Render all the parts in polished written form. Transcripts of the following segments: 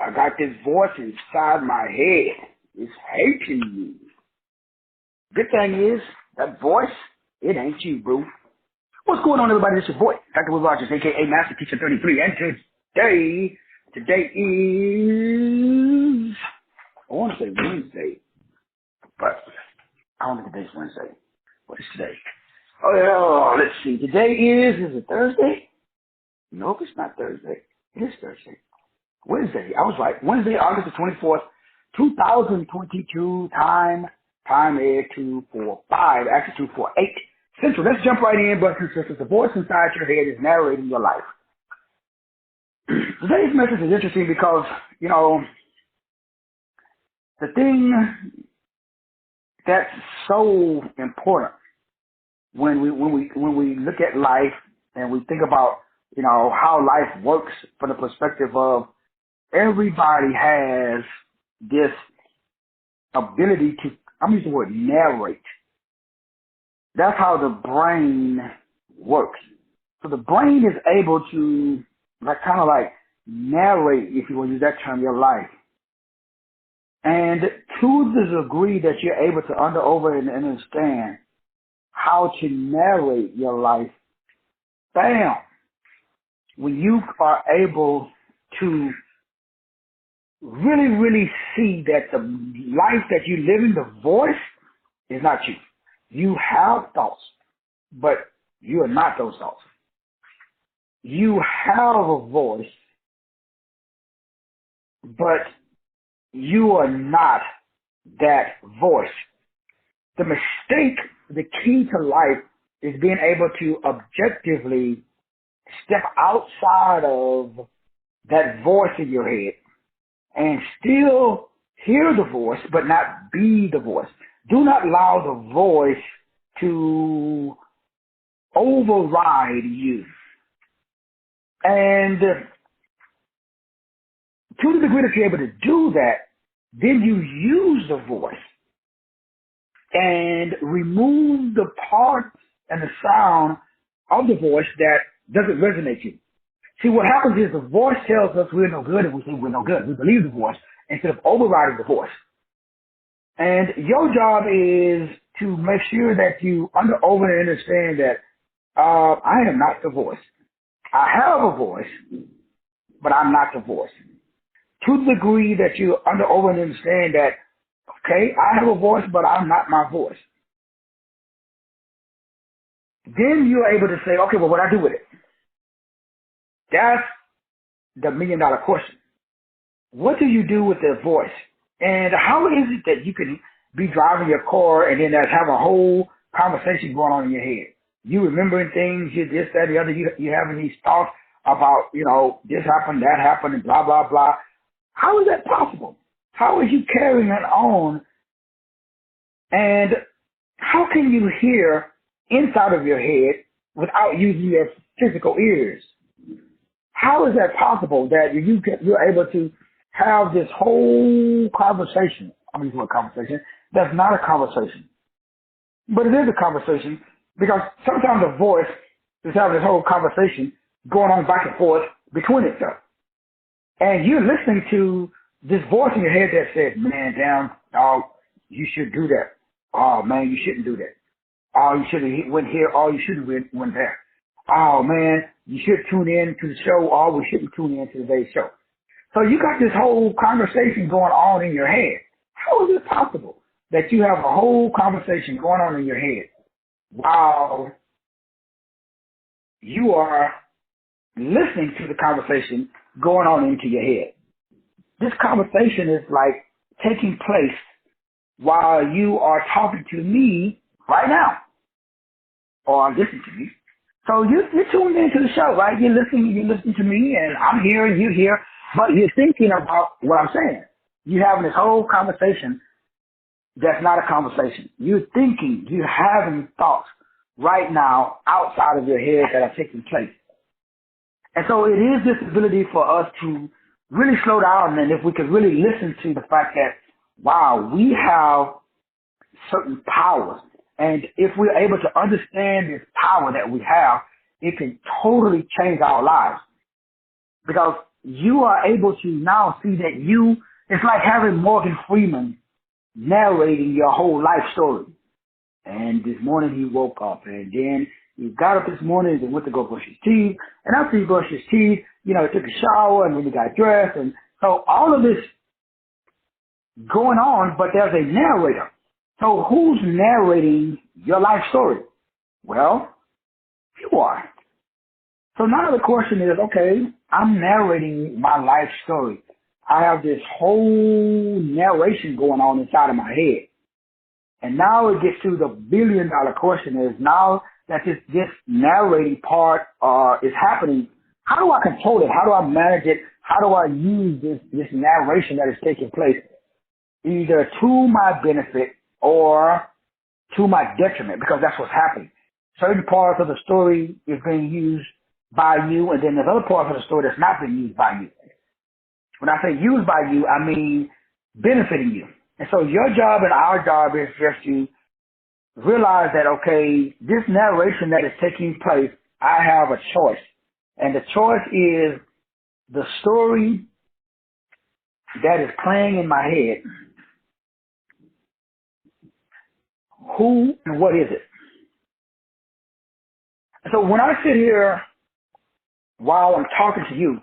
I got this voice inside my head. It's hating me. Good thing is, that voice, it ain't you, bro. What's going on, everybody? This is your boy, Dr. Will Rogers, a.k.a. Master Teacher 33. And today is, I want to say Wednesday, but I don't think today's Wednesday. What is today? Oh, yeah, let's see. Today is it Thursday? Nope, it's not Thursday. It is Thursday. Wednesday. I was right. Wednesday, August the 24th, 2022. Time is 2:45, actually 2:48 Central. Let's jump right in, brothers and sisters. The voice inside your head is narrating your life. Today's message is interesting because, the thing that's so important when we look at life and we think about, how life works from the perspective of everybody has this ability to, I'm using the word narrate. That's how the brain works. So the brain is able to kind of narrate, if you want to use that term, your life. And to the degree that you're able to over and understand how to narrate your life, bam, when you are able to really, really see that the life that you live in, the voice, is not you. You have thoughts, but you are not those thoughts. You have a voice, but you are not that voice. The mistake, the key to life, is being able to objectively step outside of that voice in your head and still hear the voice, but not be the voice. Do not allow the voice to override you. And to the degree that you're able to do that, then you use the voice and remove the part and the sound of the voice that doesn't resonate you. See, what happens is the voice tells us we're no good, and we say we're no good. We believe the voice instead of overriding the voice. And your job is to make sure that you over and understand that I am not the voice. I have a voice, but I'm not the voice. To the degree that you over and understand that, okay, I have a voice, but I'm not my voice. Then you're able to say, okay, well, what do I do with it? That's the $1 million question. What do you do with the voice? And how is it that you can be driving your car and then have a whole conversation going on in your head? You remembering things, you this, that, the other, you having these thoughts about, this happened, that happened, and blah, blah, blah. How is that possible? How is you carrying it on? And how can you hear inside of your head without using your physical ears? How is that possible that you're able to have this whole conversation? I'm using the word conversation. That's not a conversation. But it is a conversation because sometimes the voice is having this whole conversation going on back and forth between itself. And you're listening to this voice in your head that says, man, damn, oh, you should do that. Oh, man, you shouldn't do that. Oh, you should have went here. Oh, you should have went there. Oh, man, you should tune in to the show. Oh, we shouldn't tune in to today's show. So you got this whole conversation going on in your head. How is it possible that you have a whole conversation going on in your head while you are listening to the conversation going on into your head? This conversation is like taking place while you are talking to me right now or listening to me. So you're tuned into the show, right? You're listening to me, and I'm here and you're here, but you're thinking about what I'm saying. You're having this whole conversation that's not a conversation. You're thinking, you're having thoughts right now outside of your head that are taking place. And so it is this ability for us to really slow down, and if we could really listen to the fact that, wow, we have certain powers. And if we're able to understand this power that we have, it can totally change our lives. Because you are able to now see that it's like having Morgan Freeman narrating your whole life story. And this morning he woke up, and then he got up this morning and went to go brush his teeth. And after he brushed his teeth, he took a shower, and then he got dressed. And so all of this going on, but there's a narrator. So who's narrating your life story? Well, you are. So now the question is, okay, I'm narrating my life story. I have this whole narration going on inside of my head. And now it gets to the billion-dollar question is, now that this narrating part is happening, how do I control it? How do I manage it? How do I use this narration that is taking place either to my benefit or to my detriment? Because that's what's happening. Certain parts of the story is being used by you, and then there's other parts of the story that's not being used by you. When I say used by you, I mean benefiting you. And so your job and our job is just to realize that, okay, this narration that is taking place, I have a choice. And the choice is the story that is playing in my head. Who and what is it? So when I sit here while I'm talking to you,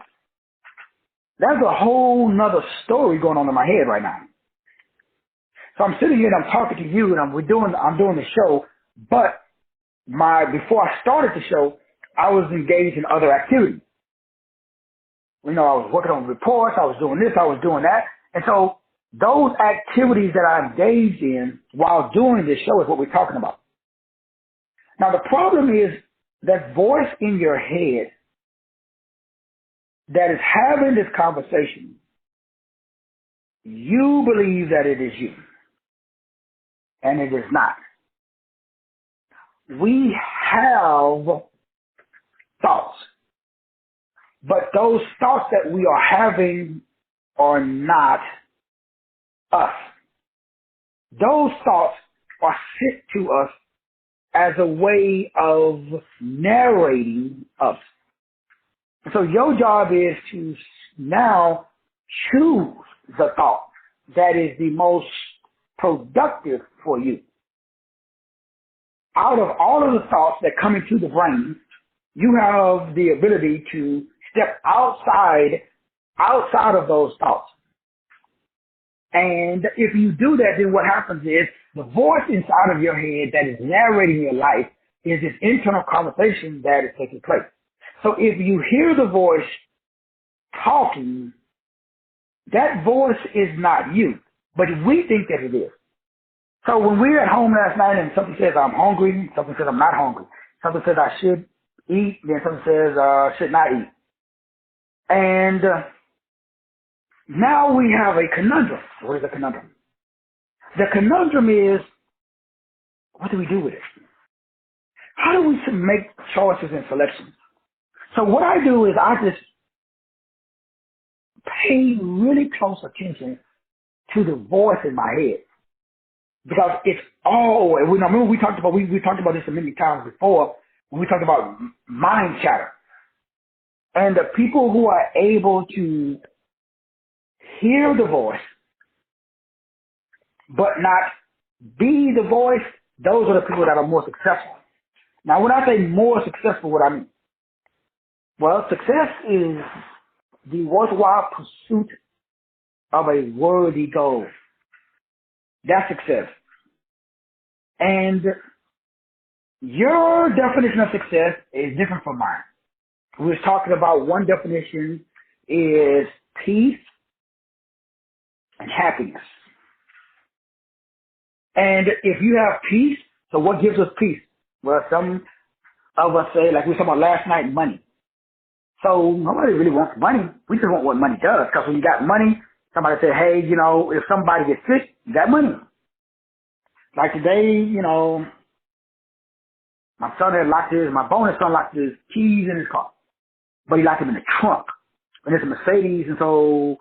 there's a whole nother story going on in my head right now. So I'm sitting here and I'm talking to you, and I'm doing the show, but before I started the show, I was engaged in other activities. I was working on reports, I was doing this, I was doing that. And so those activities that I engaged in while doing this show is what we're talking about. Now the problem is that voice in your head that is having this conversation, you believe that it is you. And it is not. We have thoughts, but those thoughts that we are having are not us. Those thoughts are sent to us as a way of narrating us. So your job is to now choose the thought that is the most productive for you. Out of all of the thoughts that come into the brain, you have the ability to step outside of those thoughts. And if you do that, then what happens is the voice inside of your head that is narrating your life is this internal conversation that is taking place. So if you hear the voice talking, that voice is not you. But we think that it is. So when we were at home last night and something says I'm hungry, something says I'm not hungry, something says I should eat, then something says should not eat. And now we have a conundrum. What is a conundrum? The conundrum is, what do we do with it? How do we make choices and selections? So what I do is I just pay really close attention to the voice in my head, because it's all. Remember we talked about this a many times before when we talked about mind chatter, and the people who are able to hear the voice but not be the voice, those are the people that are more successful. Now, when I say more successful, what I mean? Well, success is the worthwhile pursuit of a worthy goal. That's success. And your definition of success is different from mine. We was talking about one definition is peace and happiness. And if you have peace, so what gives us peace? Well, some of us say, like we were talking about last night, money. So nobody really wants money. We just want what money does. Because when you got money, somebody said, hey, if somebody gets sick, you got money. Like today, my bonus son locked his keys in his car. But he locked them in the trunk. And it's a Mercedes, and so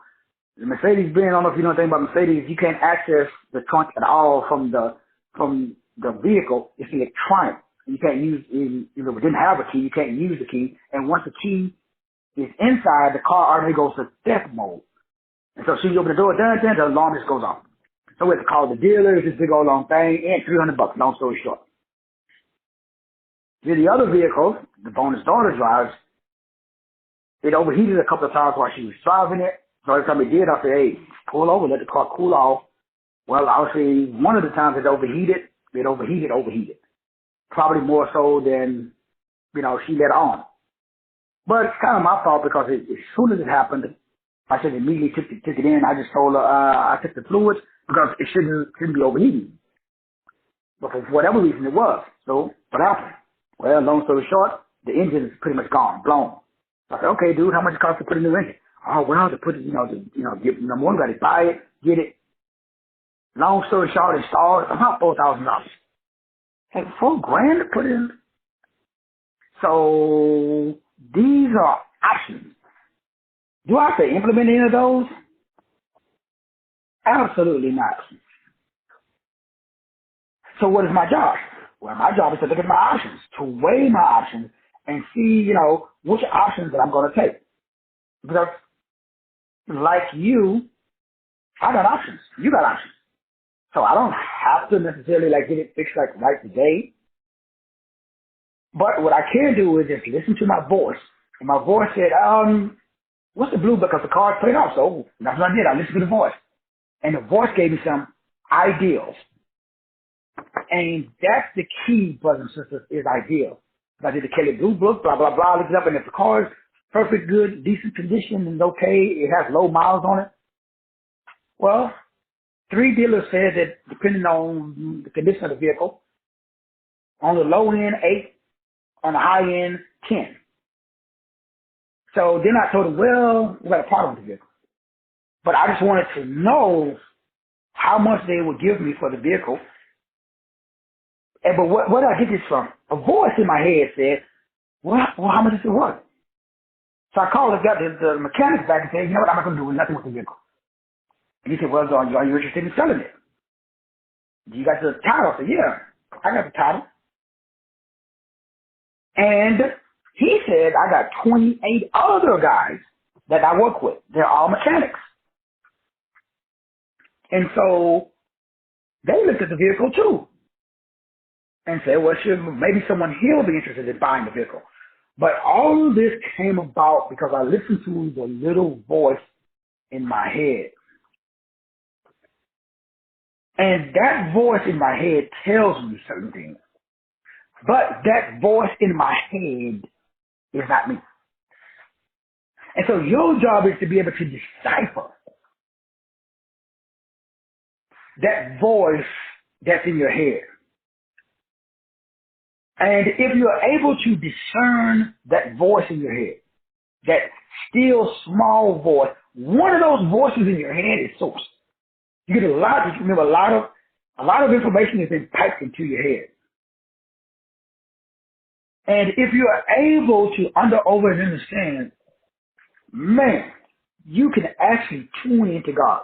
the Mercedes Benz, I don't know if you know anything about Mercedes, you can't access the trunk at all from the vehicle. It's electronic. You can't use, if it didn't have a key, you can't use the key. And once the key is inside, the car automatically goes to theft mode. And so as soon as you open the door, the alarm just goes off. So we have to call the dealer, it's this big old long thing, and $300, long story short. Then the other vehicle, the bonus daughter drives, it overheated a couple of times while she was driving it. So every time it did, I said, hey, pull over, let the car cool off. Well, obviously, one of the times it overheated. Probably more so than, she let on. But it's kind of my fault because as soon as it happened, I should immediately took it in. I just told her, I took the fluids because it shouldn't be overheating. But for whatever reason it was. So what happened? Well, long story short, the engine is pretty much gone, blown. So I said, okay, dude, how much it costs to put a new engine? Oh, well, to put it, get, number one, got to buy it, get it. Long story short, install it, about $4,000. Like $4,000 to put in. So these are options. Do I have to implement any of those? Absolutely not. So what is my job? Well, my job is to look at my options, to weigh my options and see, which options that I'm going to take. Because like you, I got options. You got options. So I don't have to necessarily get it fixed right today. But what I can do is just listen to my voice. And my voice said, what's the blue? Because the car's played off. So that's what I did. I listened to the voice. And the voice gave me some ideals. And that's the key, brothers and sisters, is ideal. I did the Kelly Blue Book, blah, blah, blah. Look it up. And if the car is perfect, good, decent condition, and okay, it has low miles on it. Well, 3 dealers said that depending on the condition of the vehicle, on the low end, 8, on the high end, 10. So then I told them, well, we got a problem with the vehicle. But I just wanted to know how much they would give me for the vehicle. But what did I get this from? A voice in my head said, well, how much is it worth? So I called the mechanic back and said, you know what, I'm not going to do nothing with the vehicle. And he said, well, are you interested in selling it? You got the title? I said, yeah, I got the title. And he said, I got 28 other guys that I work with. They're all mechanics. And so they looked at the vehicle too and said, well, maybe someone here will be interested in buying the vehicle. But all of this came about because I listened to the little voice in my head. And that voice in my head tells me certain things. But that voice in my head is not me. And so your job is to be able to decipher that voice that's in your head. And if you're able to discern that voice in your head, that still small voice, one of those voices in your head is source. You get a lot of information has been piped into your head. And if you are able to over and understand, man, you can actually tune into God.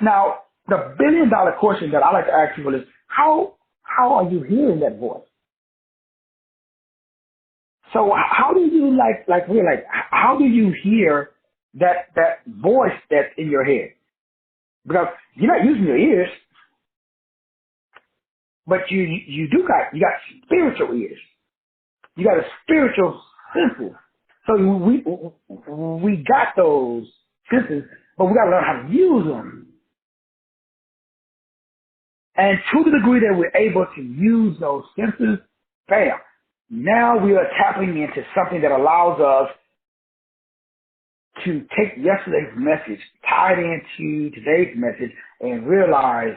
Now, the billion-dollar question that I like to ask people is, how are you hearing that voice? So how do you how do you hear that voice that's in your head? Because you're not using your ears, but you got spiritual ears. You got a spiritual senses. So we got those senses, but we got to learn how to use them. And to the degree that we're able to use those senses, bam, now we are tapping into something that allows us to take yesterday's message, tie it into today's message, and realize,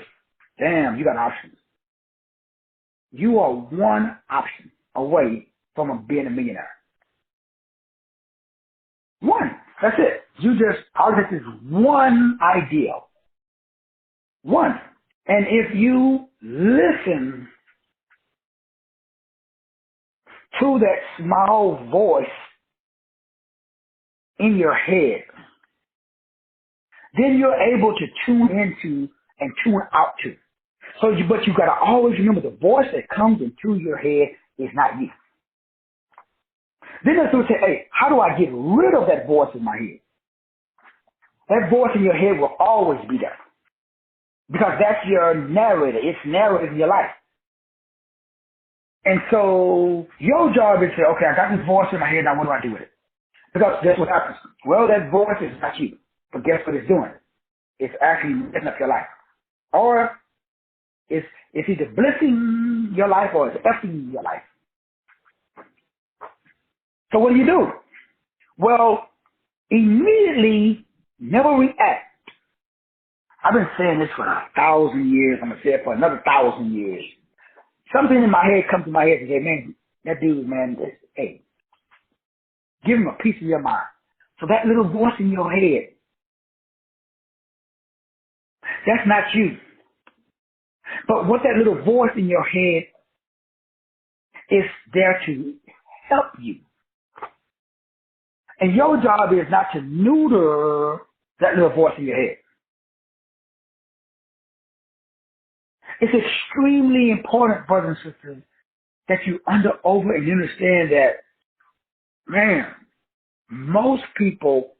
damn, you got options. You are one option away from being a millionaire. One. That's it. All this is one ideal. One. And if you listen to that small voice in your head, then you're able to tune into and tune out to. But you got to always remember the voice that comes into your head is not you. Then let's say, hey, how do I get rid of that voice in my head? That voice in your head will always be there. Because that's your narrator. It's narrating your life. And so your job is to say, okay, I got this voice in my head, now what do I do with it? Because guess what happens? Well, that voice is not you. But guess what it's doing? It's actually messing up your life. Or it's either blessing your life or it's affecting your life. So what do? Well, immediately never react. I've been saying this for 1,000 years. I'm going to say it for another 1,000 years. Something in my head comes to my head and say, man, that dude, man, hey, give him a piece of your mind. So that little voice in your head, that's not you. But what that little voice in your head is there to help you. And your job is not to neuter that little voice in your head. It's extremely important, brothers and sisters, that you over and understand that, man, most people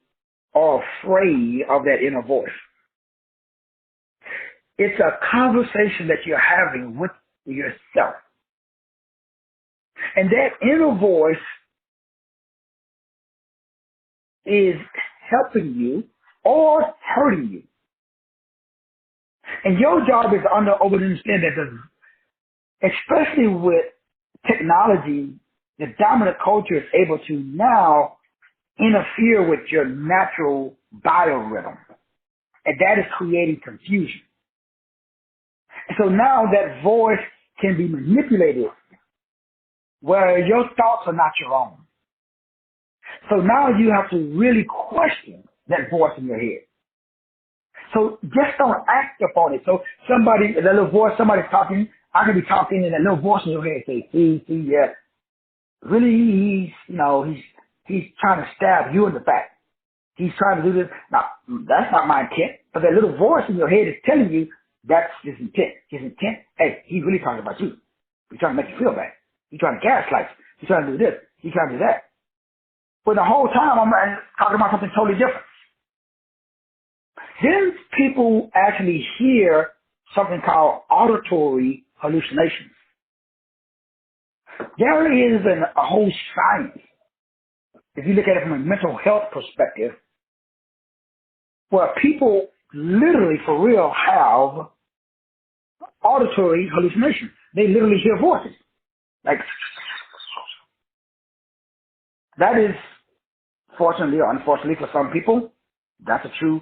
are afraid of that inner voice. It's a conversation that you're having with yourself. And that inner voice is helping you or hurting you. And your job is to over understand that, especially with technology, the dominant culture is able to now interfere with your natural biorhythm. And that is creating confusion. And so now that voice can be manipulated where your thoughts are not your own. So now you have to really question that voice in your head. So just don't act upon it. So that little voice, somebody's talking, I could be talking and that little voice in your head say, see, yeah, really he's trying to stab you in the back. He's trying to do this. Now, that's not my intent, but that little voice in your head is telling you that's his intent. His intent, hey, he's really talking about you. He's trying to make you feel bad. He's trying to gaslight you. He's trying to do this. He's trying to do that. But the whole time I'm talking about something totally different. Then people actually hear something called auditory hallucinations. There is a whole science, if you look at it from a mental health perspective, where people literally, for real, have auditory hallucinations. They literally hear voices. Like, that is, fortunately or unfortunately for some people, that's a true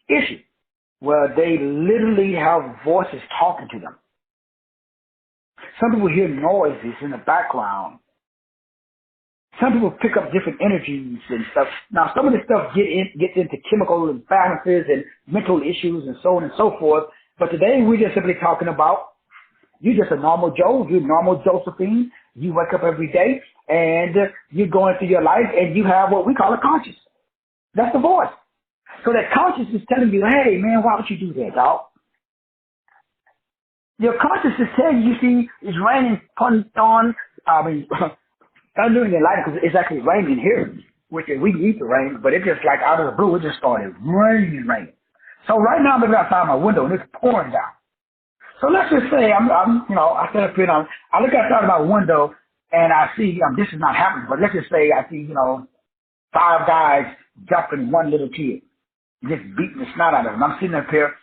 issue, where they literally have voices talking to them. Some people hear noises in the background. Some people pick up different energies and stuff. Now, some of this stuff gets into chemical imbalances and mental issues and so on and so forth. But today, we're just simply talking about you're just a normal Joe. You're normal Josephine. You wake up every day and you're going through your life and you have what we call a conscience. That's the voice. So that conscience is telling you, hey, man, why would you do that, dog? Your conscience is telling you, see, it's raining, thundering and lightning, because it's actually raining here, which we need the rain, but it just like out of the blue, it just started raining. So right now I'm looking outside my window and it's pouring down. So let's just say I set up here, I look outside my window and I see, this is not happening, but let's just say I see, 5 guys jumping one little kid, just beating the snot out of him. I'm sitting up here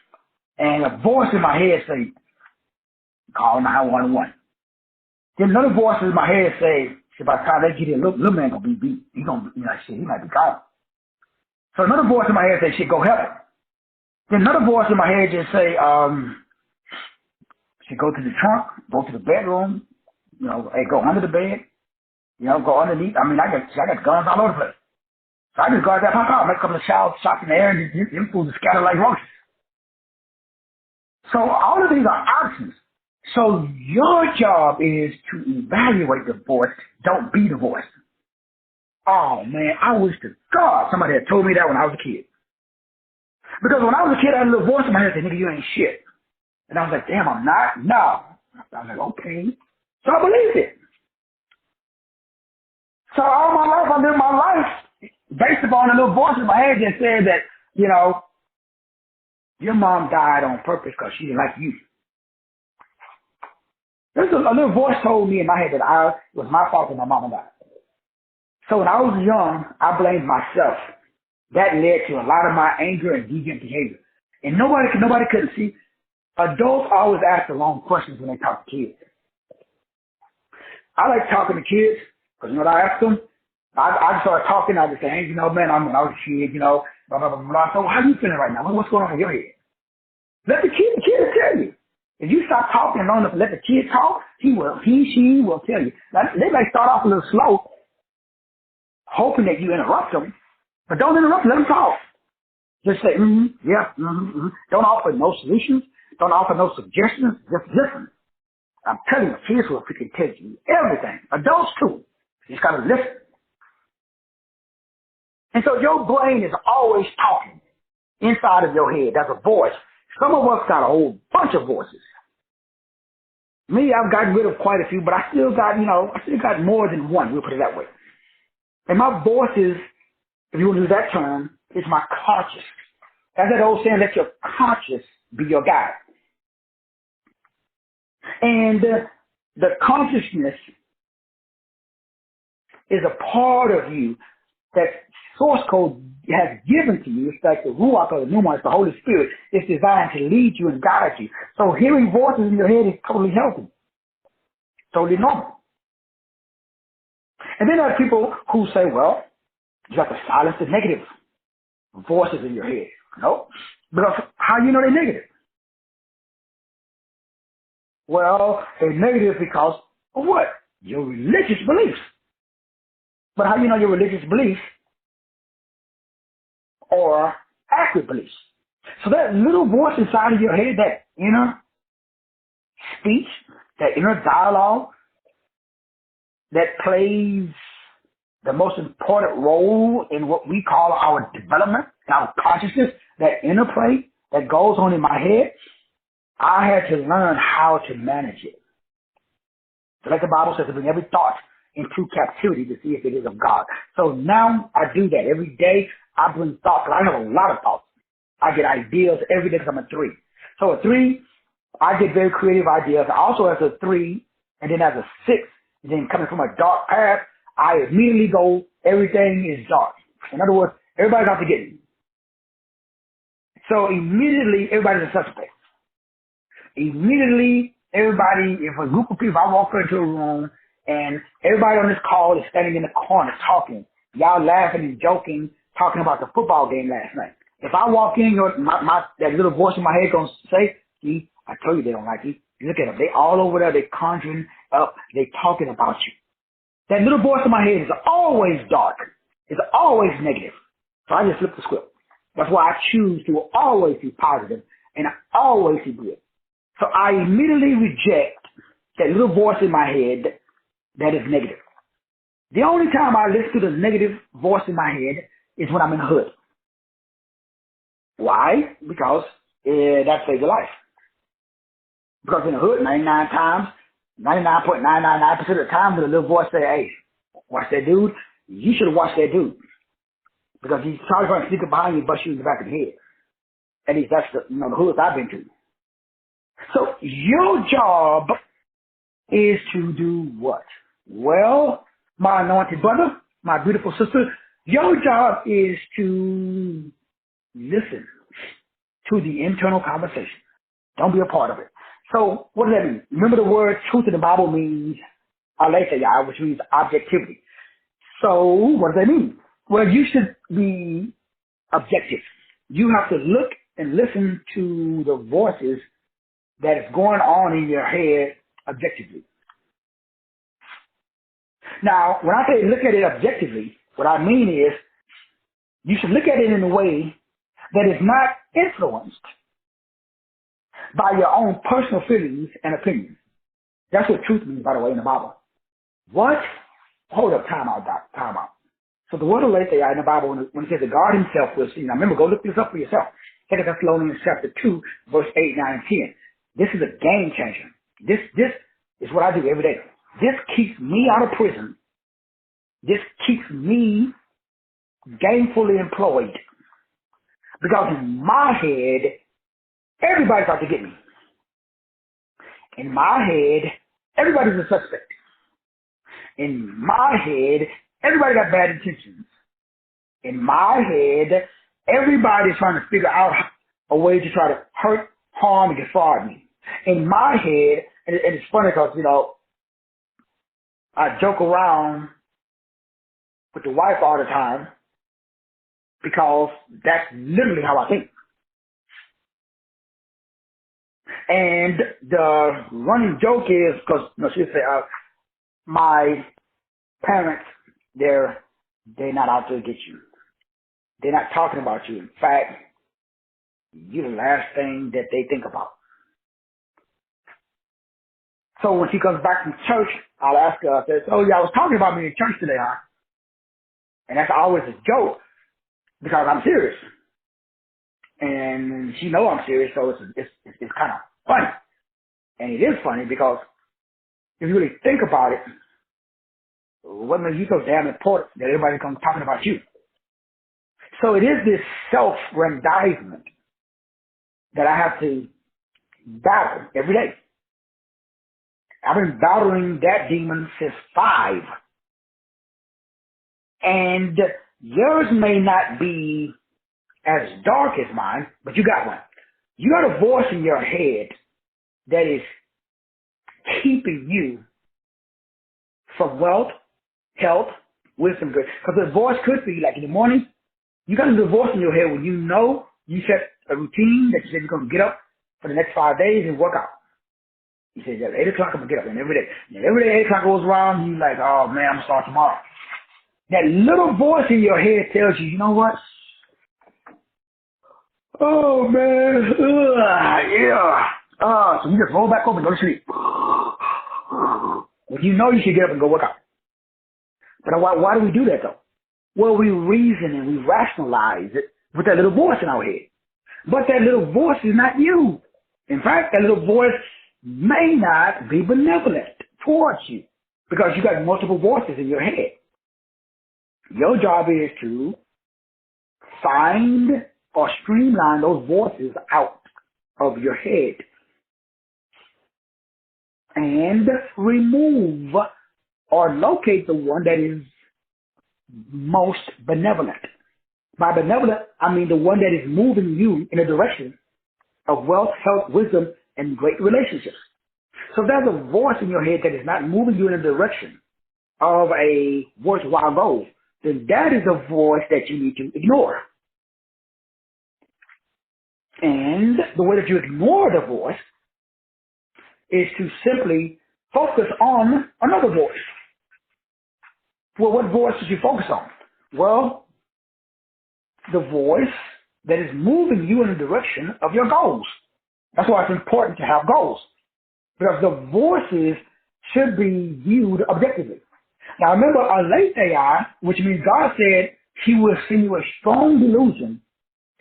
and a voice in my head say, call 911. Then another voice in my head say, by the time they get here, little man gonna be beat. He might be gone. So another voice in my head say, shit, go help him. Then another voice in my head just say, should go to the trunk, go to the bedroom, hey, go under the bed, go underneath. I got guns all over the place. So I just go out there, pop out, make a couple of shots in the air, and them fools are scattered like roaches. So all of these are options. So your job is to evaluate the voice. Don't be the voice. Oh, man, I wish to God somebody had told me that when I was a kid. Because when I was a kid, I had a little voice in my head that said, nigga, you ain't shit. And I was like, damn, I'm not? No. I was like, okay. So I believed it. So So all my life, I lived my life based upon a little voice in my head that said that, you know, your mom died on purpose because she didn't like you. There's a little voice told me in my head that it was my fault that my mama died. So when I was young, I blamed myself. That led to a lot of my anger and deviant behavior. And nobody couldn't see. Adults always ask the wrong questions when they talk to kids. I like talking to kids because, you know what I ask them? I start talking, I just say, hey, you know, man, when I was a kid, you know, blah, blah, blah, blah. So how you feeling right now? What's going on in your head? Let the kid tell you. If you stop talking long enough to let the kid talk, she will tell you. Now, they may start off a little slow, hoping that you interrupt them, but don't interrupt, let them talk. Just say, yeah, Don't offer no solutions. Don't offer no suggestions. Just listen. I'm telling you, kids will freaking tell you everything. Adults too. You just gotta listen. And so your brain is always talking inside of your head. There's a voice. Some of us got a whole bunch of voices. Me, I've gotten rid of quite a few, but I still got more than one, we'll put it that way. And my voice is, if you want to use that term, is my conscious. That's that old saying, let your conscious be your guide. And the consciousness is a part of you that source code has given to you. It's like the Ruach or the Pneuma, it's the Holy Spirit. It's designed to lead you and guide you. So hearing voices in your head is totally healthy, totally normal. And then there are people who say, well, you have to silence the negative voices in your head. No, because how do you know they're negative? Well, they're negative because of what? Your religious beliefs. But how do you know your religious beliefs are accurate beliefs? So that little voice inside of your head, that inner speech, that inner dialogue that plays the most important role in what we call our development, our consciousness, that interplay that goes on in my head, I had to learn how to manage it. So like the Bible says, to bring every thought into captivity to see if it is of God. So now I do that. Every day I bring thoughts. I have a lot of thoughts. I get ideas every day because I'm a 3. So a 3, I get very creative ideas. Also as a 3, and then as a 6, and then coming from a dark path, I immediately go, everything is dark. In other words, everybody's out to get me. So immediately, everybody's a suspect. Immediately, everybody, if a group of people, I walk into a room and everybody on this call is standing in the corner talking, y'all laughing and joking, talking about the football game last night. If I walk in, that little voice in my head gonna say, see, I told you they don't like you. Look at them. They all over there. They conjuring up. They talking about you. That little voice in my head is always dark. It's always negative. So I just flip the script. That's why I choose to always be positive and I always be good. So I immediately reject that little voice in my head that is negative. The only time I listen to the negative voice in my head is when I'm in the hood. Why? Because that saves your life. Because in the hood, 99.999% of the time, the little voice say, hey, watch that dude. You should have watched that dude. Because he's probably going to sneak up behind you and bust you in the back of the head. At least that's the hoods I've been to. So your job is to do what? Well, my anointed brother, my beautiful sister, your job is to listen to the internal conversation. Don't be a part of it. So what does that mean? Remember the word truth in the Bible means aletheia, which means objectivity. So what does that mean? Well, you should be objective. You have to look and listen to the voices that is going on in your head objectively. Now, when I say look at it objectively, what I mean is you should look at it in a way that is not influenced by your own personal feelings and opinions. That's what truth means, by the way, in the Bible. What? Hold up, time out, Doc, time out. So the word aletheia in the Bible, when it says that God himself will see, now remember, go look this up for yourself. 2 Thessalonians chapter 2, verse 8, 9, and 10. This is a game changer. This is what I do every day. This keeps me out of prison This keeps me gainfully employed because in my head, everybody's out to get me. In my head, everybody's a suspect. In my head, everybody got bad intentions. In my head, everybody's trying to figure out a way to try to hurt, harm, and defraud me. In my head, and it's funny because, I joke around with the wife all the time because that's literally how I think. And the running joke is, because she'll say, my parents, they're not out to get you. They're not talking about you. In fact, you're the last thing that they think about. So when she comes back from church, I'll ask her, I said, oh yeah, I was talking about me in church today, huh? And that's always a joke because I'm serious. And she knows I'm serious, so it's kind of funny. And it is funny because if you really think about it, what makes you so damn important that everybody comes talking about you? So it is this self-grandizement that I have to battle every day. I've been battling that demon since 5. And yours may not be as dark as mine, but you got one. You got a voice in your head that is keeping you from wealth, health, wisdom, good. Because the voice could be like in the morning, you got a little voice in your head when you know you set a routine that you said you're going to get up for the next 5 days and work out. You said, at 8 o'clock, I'm going to get up. And every day 8 o'clock goes around, you're like, oh, man, I'm going to start tomorrow. That little voice in your head tells you, you know what? Oh, man. So you just roll back over and go to sleep. Well, you know you should get up and go work out. But why do we do that, though? Well, we reason and we rationalize it with that little voice in our head. But that little voice is not you. In fact, that little voice may not be benevolent towards you because you got multiple voices in your head. Your job is to find or streamline those voices out of your head and remove or locate the one that is most benevolent. By benevolent, I mean the one that is moving you in a direction of wealth, health, wisdom, and great relationships. So if there's a voice in your head that is not moving you in a direction of a worthwhile goal, then that is a voice that you need to ignore. And the way that you ignore the voice is to simply focus on another voice. Well, what voice should you focus on? Well, the voice that is moving you in the direction of your goals. That's why it's important to have goals. Because the voices should be viewed objectively. Now remember, aletheia, which means God said he will send you a strong delusion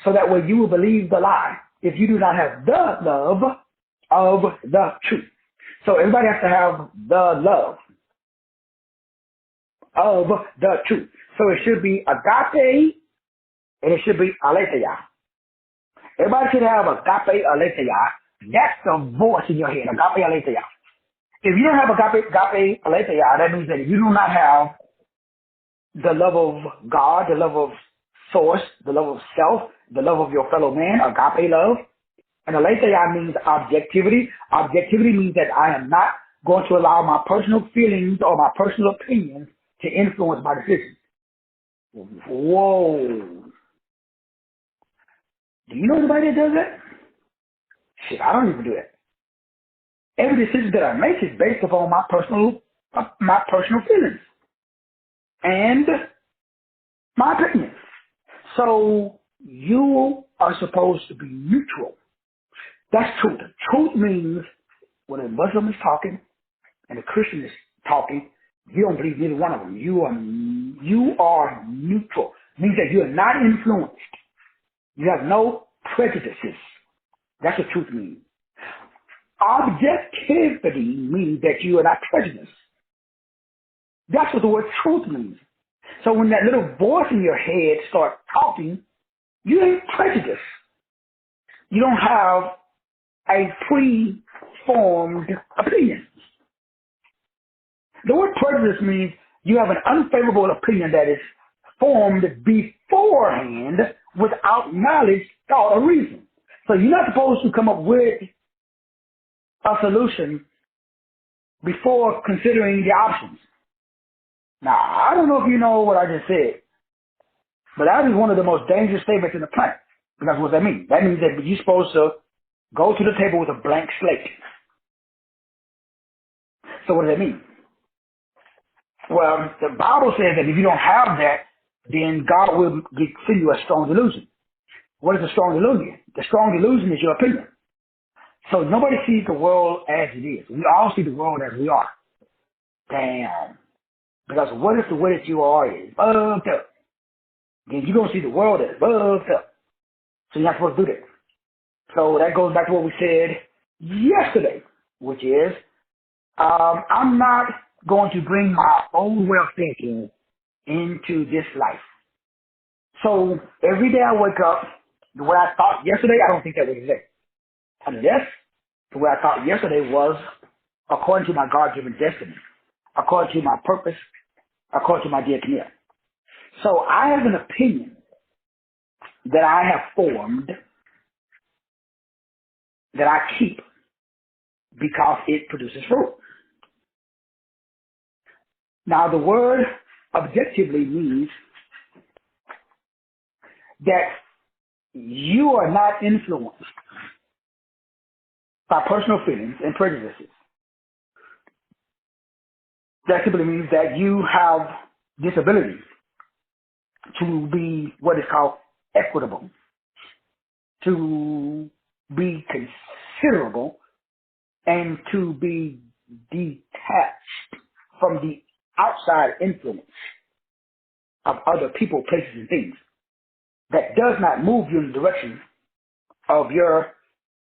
so that way you will believe the lie if you do not have the love of the truth. So everybody has to have the love of the truth. So it should be agape and it should be aletheia. Everybody should have agape aletheia. That's the voice in your head, agape aletheia. If you don't have agape aletheia, that means that you do not have the love of God, the love of source, the love of self, the love of your fellow man, agape love. And aletheia means objectivity. Objectivity means that I am not going to allow my personal feelings or my personal opinions to influence my decisions. Whoa. Do you know anybody that does that? Shit, I don't even do that. Every decision that I make is based upon my personal feelings and my opinions. So you are supposed to be neutral. That's truth. Truth means when a Muslim is talking and a Christian is talking, you don't believe neither one of them. You are neutral. Means that you are not influenced. You have no prejudices. That's what truth means. Objectivity means that you are not prejudiced. That's what the word truth means. So when that little voice in your head starts talking, you ain't prejudiced. You don't have a pre-formed opinion. The word prejudice means you have an unfavorable opinion that is formed beforehand without knowledge, thought, or reason. So you're not supposed to come up with a solution before considering the options. Now, I don't know if you know what I just said, but that is one of the most dangerous statements in the planet. Because what does that mean? That means that you're supposed to go to the table with a blank slate. So what does that mean? Well, the Bible says that if you don't have that, then God will send you a strong delusion. What is a strong delusion? The strong delusion is your opinion. So nobody sees the world as it is. We all see the world as we are. Damn. Because what if the way that you are is bugged up? Then you're going to see the world as bugged up. So you're not supposed to do that. So that goes back to what we said yesterday, which is, I'm not going to bring my own way of thinking into this life. So every day I wake up, the way I thought yesterday, I don't think that way today. Unless the way I thought yesterday was according to my God-given destiny, according to my purpose, according to my diaconia. So I have an opinion that I have formed that I keep because it produces fruit. Now the word objectively means that you are not influenced by personal feelings and prejudices. That simply means that you have this ability to be what is called equitable, to be considerable, and to be detached from the outside influence of other people, places, and things that does not move you in the direction of your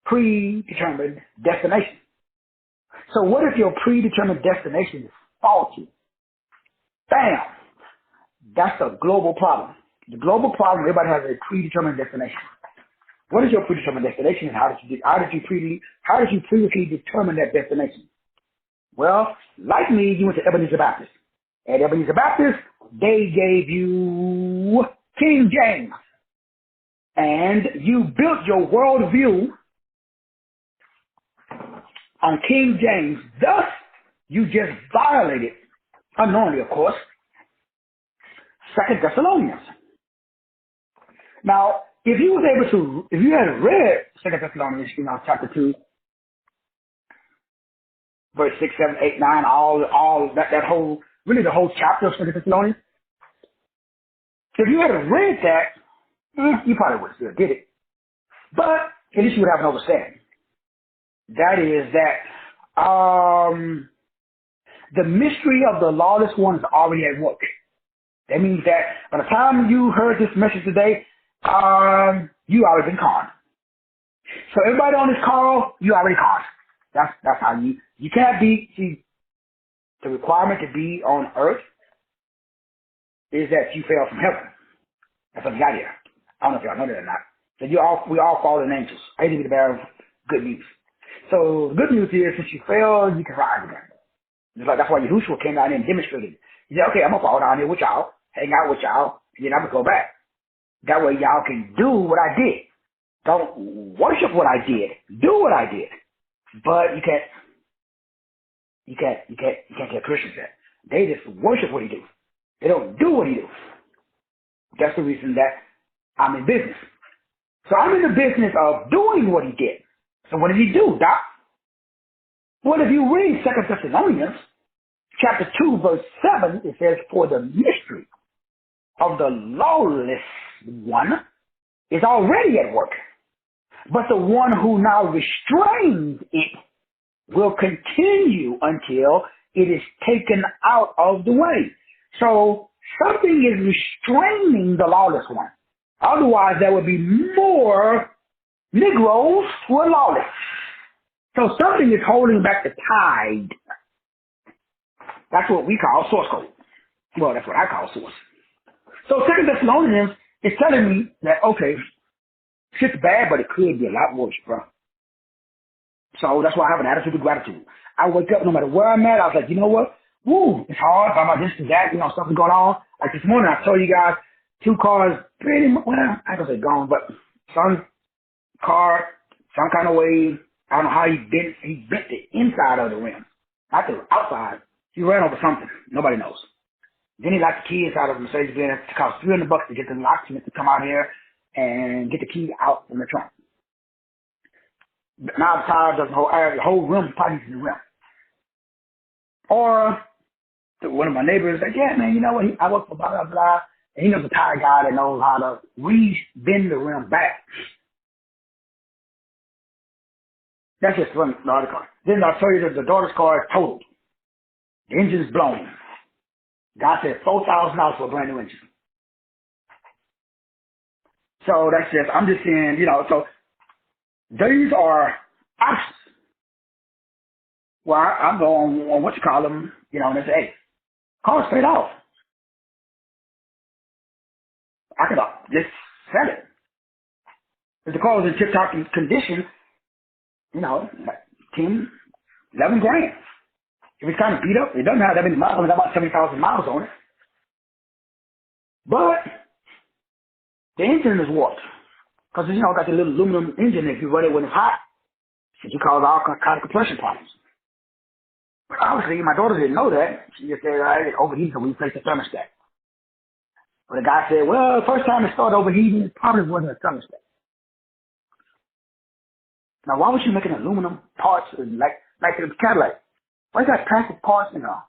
predetermined destination. So what if your predetermined destination is faulty? Bam! That's a global problem. The global problem, everybody has a predetermined destination. What is your predetermined destination, and how did you previously determine that destination? Well, like me, you went to Ebenezer Baptist. At Ebenezer Baptist, they gave you King James. And you built your worldview on King James. Thus, you just violated, unknowingly of course, 2 Thessalonians. Now, if you had read 2 Thessalonians, chapter 2, verse 6, 7, 8, 9, all that whole, really the whole chapter of 2 Thessalonians, if you had read that, you probably would have still did it. But at least you would have an understanding. That is that the mystery of the lawless one is already at work. That means that by the time you heard this message today, you already been conned. So everybody on this call, you already conned. That's how you can't see, the requirement to be on earth is that you fell from heaven. That's what you got here. I don't know if y'all know that or not. So we all fallen angels. I hate to be the bearer of good news. So the good news is, since you fell, you can rise again. It's like, that's why Yahushua came down here and demonstrated it. He said, okay, I'm going to fall down here with y'all, hang out with y'all, and then I'm going to go back. That way y'all can do what I did. Don't worship what I did. Do what I did. But you can't get Christians that. They just worship what he do. They don't do what he do. That's the reason that I'm in business. So I'm in the business of doing what he did. So what did he do, Doc? Well, if you read 2 Thessalonians, chapter 2, verse 7, it says, for the mystery of the lawless one is already at work. But the one who now restrains it will continue until it is taken out of the way. So something is restraining the lawless one. Otherwise, there would be more Negroes who are lawless. So something is holding back the tide. That's what we call source code. Well, that's what I call source. So Second Thessalonians is telling me that, okay, shit's bad, but it could be a lot worse, bro. So that's why I have an attitude of gratitude. I wake up no matter where I'm at. I was like, you know what? Woo, it's hard. I'm about this and that. You know, stuff is going on. Like this morning, I told you guys 2 cars pretty much, well, I don't say gone, but some car, some kind of way. I don't know how he bent the inside of the rim, not the outside. He ran over something. Nobody knows. Then he locked the keys out of the Mercedes-Benz. It cost $300 to get the locksmith to come out here and get the key out from the trunk. But now the tire doesn't hold air. The whole rim probably in the rim. Or one of my neighbors like, yeah, man, you know what? I work for blah, blah, blah. And he knows a tire guy that knows how to re-bend the rim back. That's just one the other car. Then I'll tell you that the daughter's car is totaled. The engine's blown. God said $4,000 for a brand new engine. So that's just, I'm just saying, you know, so these are options. Well, I'm going on what you call them, you know, and they say, hey, car's paid off. I could just sell it. If the car was in tip-top condition, you know, like 10, 11 grand. If it's kind of beat up, it doesn't have that many miles. It's about 70,000 miles on it. But the engine is warped. Because, you know, got the little aluminum engine. If you run it when it's hot, it can cause all kind of compression problems. But obviously, my daughter didn't know that. She just said, it overheats and we replace the thermostat. But the guy said, well, the first time it started overheating, it probably wasn't a thermostat. Now, why was she making aluminum parts like the Cadillac? Why you got plastic parts in there?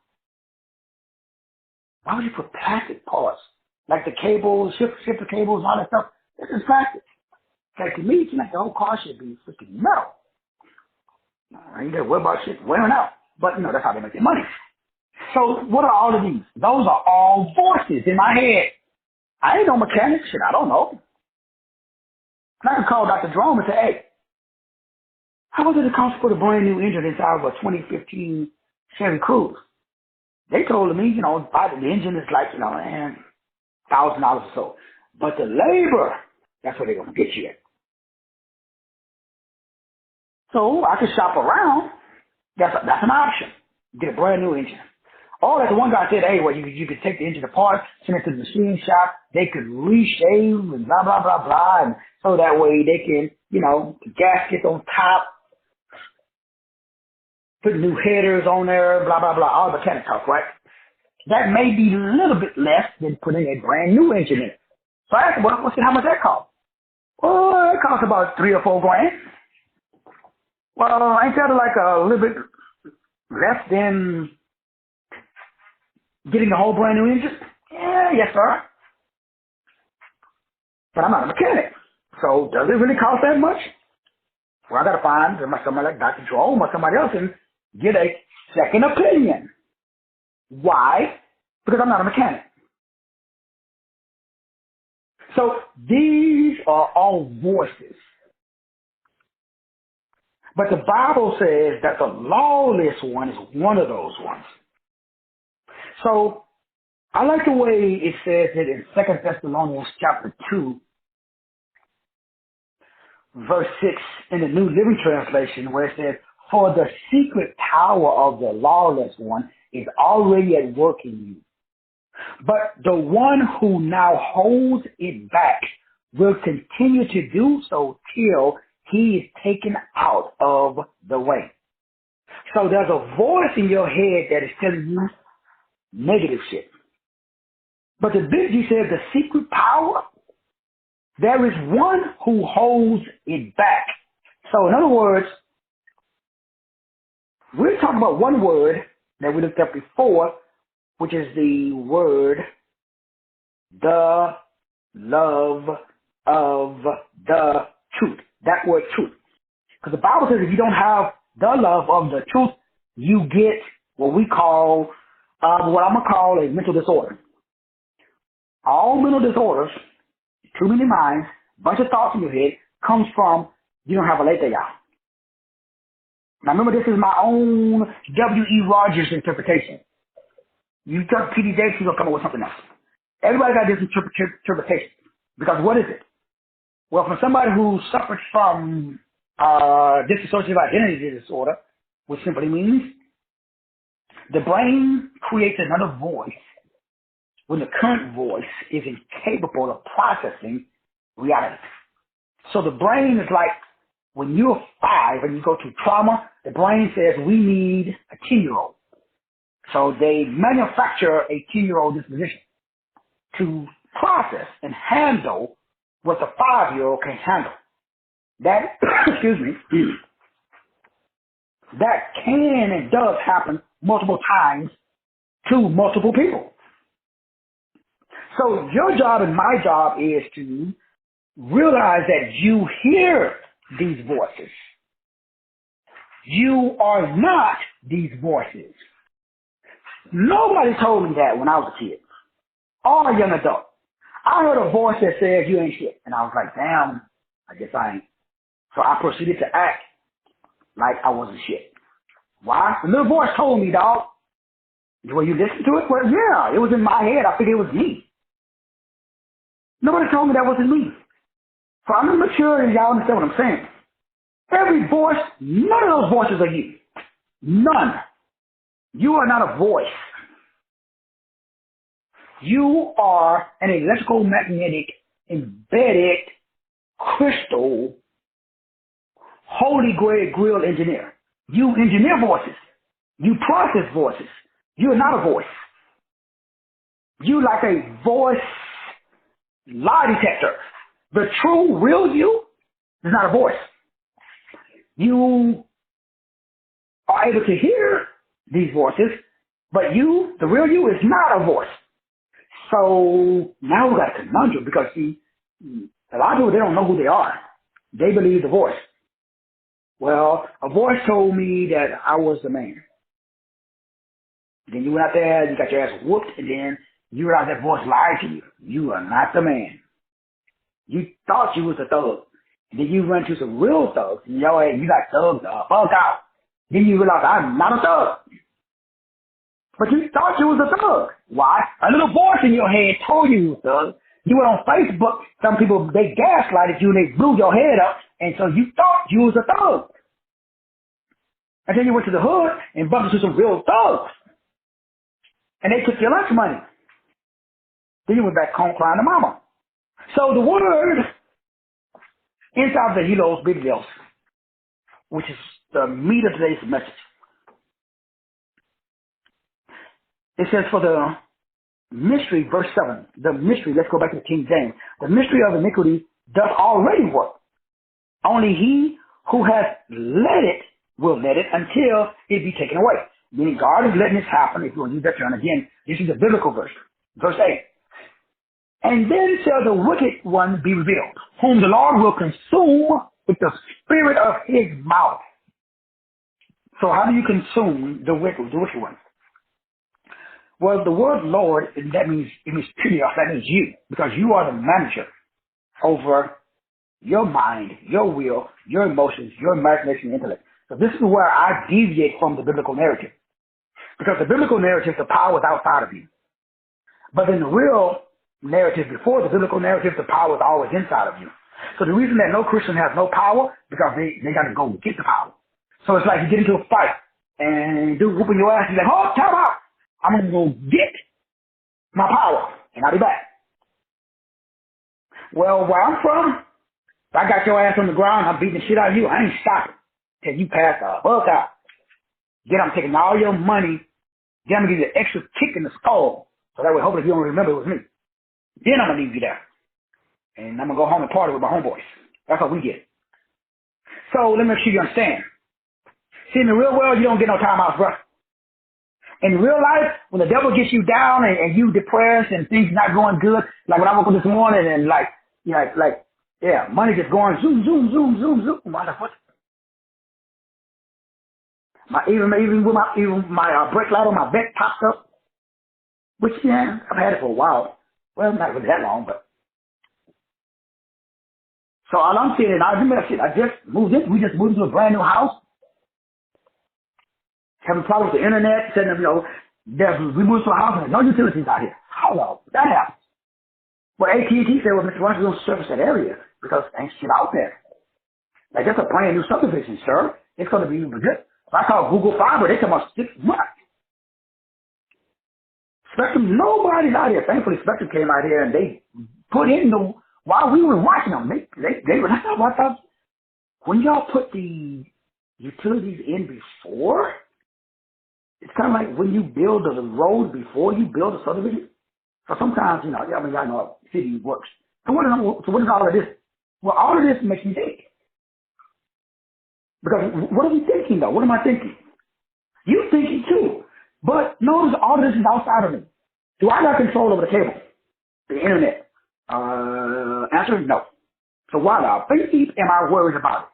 Why would you put plastic parts? Like the cables, shifter cables, all that stuff. This is plastic. Like to me, it's like the whole car should be freaking metal. You gotta worry about shit wearing out. But, you know, that's how they make their money. So, what are all of these? Those are all voices in my head. I ain't no mechanic. Shit, I don't know. And I can call Dr. Jerome and say, hey, how much did it cost to put a brand new engine inside of a 2015 Chevy Cruze? They told me, you know, the engine is like, you know, $1,000 or so. But the labor, that's what they're going to get you at. So I can shop around. That's an option. Get a brand new engine. Or like the one guy said, hey, well, you could take the engine apart, send it to the machine shop. They could reshave and blah, blah, blah, blah. And so that way they can, you know, the gaskets on top, put new headers on there, blah, blah, blah, all mechanic talk, right? That may be a little bit less than putting a brand new engine in it. So I asked, well, how much that cost? Well, it costs about $3 or $4 grand. Well, ain't that like a little bit less than getting a whole brand new engine? Yeah, yes, sir. But I'm not a mechanic. So does it really cost that much? Well, I got to find somebody like Dr. Jerome or somebody else and get a second opinion. Why? Because I'm not a mechanic. So these are all voices. But the Bible says that the lawless one is one of those ones. So I like the way it says it in 2 Thessalonians chapter 2, verse 6 in the New Living Translation, where it says, for the secret power of the lawless one is already at work in you. But the one who now holds it back will continue to do so till he is taken out of the way. So there's a voice in your head that is telling you negative shit. But the Big G says the secret power, there is one who holds it back. So in other words, we're talking about one word that we looked up before, which is the word, the love of the truth. That word truth. Because the Bible says if you don't have the love of the truth, you get what we call, what I'm going to call a mental disorder. All mental disorders, too many minds, bunch of thoughts in your head, comes from you don't have a aletheia. Now remember, this is my own W.E. Rogers interpretation. You talk to P.D. Jakes, he's going to come up with something else. Everybody got this interpretation. Because what is it? Well, for somebody who suffers from dissociative identity disorder, which simply means the brain creates another voice when the current voice is incapable of processing reality. So the brain is like when you're 5 and you go through trauma, the brain says we need a 10-year-old. So they manufacture a 10-year-old disposition to process and handle what the 5-year-old can handle. That, excuse me, that can and does happen multiple times to multiple people. So your job and my job is to realize that you hear these voices. You are not these voices. Nobody told me that when I was a kid or a young adult. I heard a voice that said, you ain't shit. And I was like, damn, I guess I ain't. So I proceeded to act like I wasn't shit. Why? The little voice told me, dog. Well, you listen to it? Well, yeah, it was in my head. I figured it was me. Nobody told me that wasn't me. So I'm immature and y'all understand what I'm saying. Every voice, none of those voices are you. None. You are not a voice. You are an electrical magnetic embedded crystal holy grail engineer. You engineer voices. You process voices. You're not a voice. You like a voice lie detector. The true, real you is not a voice. You are able to hear these voices, but you, the real you, is not a voice. So now we got a conundrum because, see, a lot of people, they don't know who they are. They believe the voice. Well, a voice told me that I was the man. Then you went out there, you got your ass whooped, and then you realized that voice lied to you. You are not the man. You thought you was a thug. And then you run to some real thugs, and you got thugged the fuck out. Then you realize I'm not a thug. But you thought you was a thug. Why? A little voice in your head told you you was a thug. You went on Facebook, some people, they gaslighted you and they blew your head up, and so you thought you was a thug. And then you went to the hood and bumped into some real thugs. And they took your lunch money. Then you went back home crying to mama. So the word inside the Hilos Big Deals, which is the meat of today's message. It says for the mystery, verse 7, the mystery, let's go back to King James. The mystery of iniquity does already work. Only he who has let it will let it until it be taken away. Meaning God is letting this happen. If you want to use that term again, this is a biblical verse. Verse 8. And then shall the wicked one be revealed, whom the Lord will consume with the spirit of his mouth. So how do you consume the wicked one? Well, the word Lord, that means, it means Pilios, that means you, because you are the manager over your mind, your will, your emotions, your imagination, intellect. So this is where I deviate from the biblical narrative. Because the biblical narrative, the power is outside of you. But in the real narrative, before the biblical narrative, the power is always inside of you. So the reason that no Christian has no power, because they got to go get the power. So it's like you get into a fight, and dude whooping your ass, you're like, oh, time out. I'm going to go get my power, and I'll be back. Well, where I'm from, if I got your ass on the ground, I'm beating the shit out of you, I ain't stopping till you pass the fuck out. Then I'm taking all your money, then I'm going to give you an extra kick in the skull, so that way hopefully you don't remember it was me. Then I'm going to leave you there. And I'm going to go home and party with my homeboys. That's what we get. So let me make sure you understand. See, in the real world, you don't get no timeouts, bro. In real life, when the devil gets you down and you depressed and things not going good, like when I woke up this morning and money just going zoom, zoom, zoom, zoom, zoom. Motherfucker. Even my brake light on my back popped up, which, yeah, I've had it for a while. Well, not really that long, but. So all I'm saying is, I just moved in. We just moved into a brand new house. Having problems with the internet, setting up, we moved to a house and no utilities out here. How the that happens? Well, AT&T said, well, Mr. Rush, we don't service that area because ain't shit out there. Like, that's a brand new subdivision, sir. It's going to be good. If I call Google Fiber, they come out 6 months. Spectrum, nobody's out here. Thankfully, Spectrum came out here and they put in the, while we were watching them, they were, that's not what I thought. When y'all put the utilities in before, it's kind of like when you build the road before you build a subdivision. So sometimes, you know, I mean, y'all know how city works. So what is all of this? Well, all of this makes me think. Because what are we thinking, though? What am I thinking? You thinking, too. But notice all of this is outside of me. Do I got control over the cable? The internet? Answer is no. So why not? Think deep, am I worried about it?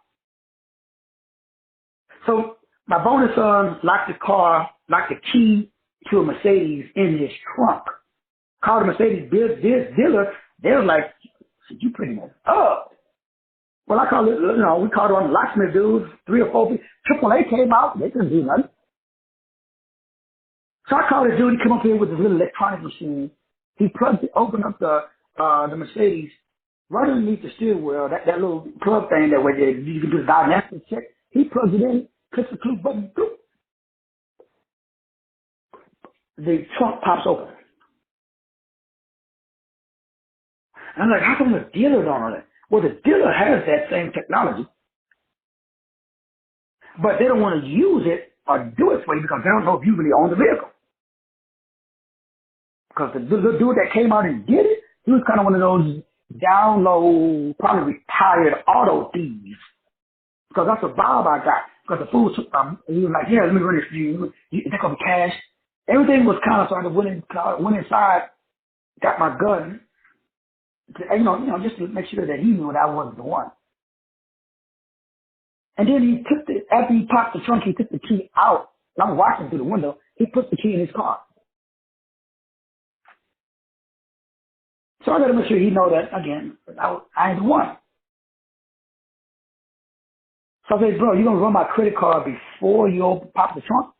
So my bonus son locked the key to a Mercedes in his trunk. Called the Mercedes dealer. They were like, you pretty much up. Well, I called it, you know, we called on the locksmith dudes, 3 or 4 people. AAA came out, they couldn't do nothing. So I called a dude, he came up here with this little electronic machine. He plugged it, opened up the Mercedes, right underneath the steering wheel, that little plug thing that where you can do the diagnostic check. He plugs it in, clicks the clue button, boop. The trunk pops open. And I'm like, how come the dealer don't know that? Well, the dealer has that same technology, but they don't want to use it or do it for you because they don't know if you really own the vehicle. Because the dude that came out and did it, he was kind of one of those down low, probably retired auto thieves. Because that's the vibe I got. Because the fool took, he was like, yeah, let me run this for you. They're going to be cash. Everything was kind of, so I went inside, got my gun, you know, just to make sure that he knew that I wasn't the one. And then he took after he popped the trunk, he took the key out. And I'm watching through the window. He put the key in his car. So I got to make sure he know that, again, I ain't the one. So I said, bro, you going to run my credit card before you pop the trunk?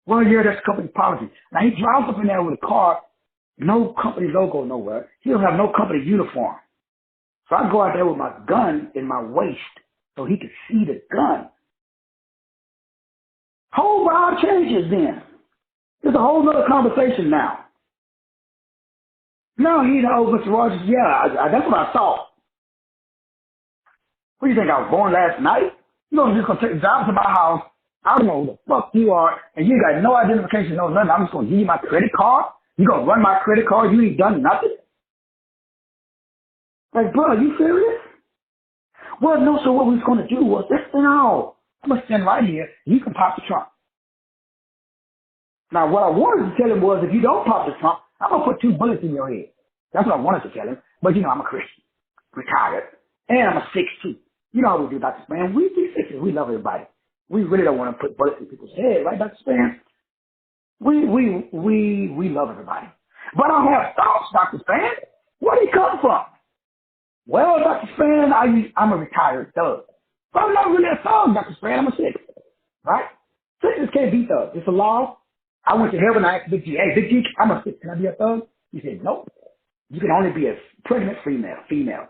Well, yeah, that's company policy. Now, he drives up in there with a car, no company logo nowhere. He don't have no company uniform. So I go out there with my gun in my waist so he could see the gun. Whole vibe changes then. There's a whole other conversation now. No, he knows, Mr. Rogers, yeah, that's what I thought. What do you think, I was born last night? You know, I'm just going to take the job to my house. I don't know who the fuck you are, and you got no identification, no nothing. I'm just going to give you my credit card. You going to run my credit card? You ain't done nothing? Like, bro, are you serious? Well, no, so what we was going to do was, no, I'm going to stand right here. You can pop the trunk. Now, what I wanted to tell him was, if you don't pop the trunk, I'm going to put 2 bullets in your head. That's what I wanted to tell him. But, you know, I'm a Christian, retired, and I'm a 6'2". You know how we do, Dr. Span. We 6'2". We love everybody. We really don't want to put bullets in people's head, right, Dr. Span? We love everybody. But I have thoughts, Dr. Span. Where do they come from? Well, Dr. Span, I'm a retired thug. But I'm not really a thug, Dr. Span. I'm a 6, right? 6s can't be thugs. It's a law. I went to heaven, I asked Big G, hey, Big G, I'm a 6. Can I be a thug? He said, nope. You can only be a pregnant female.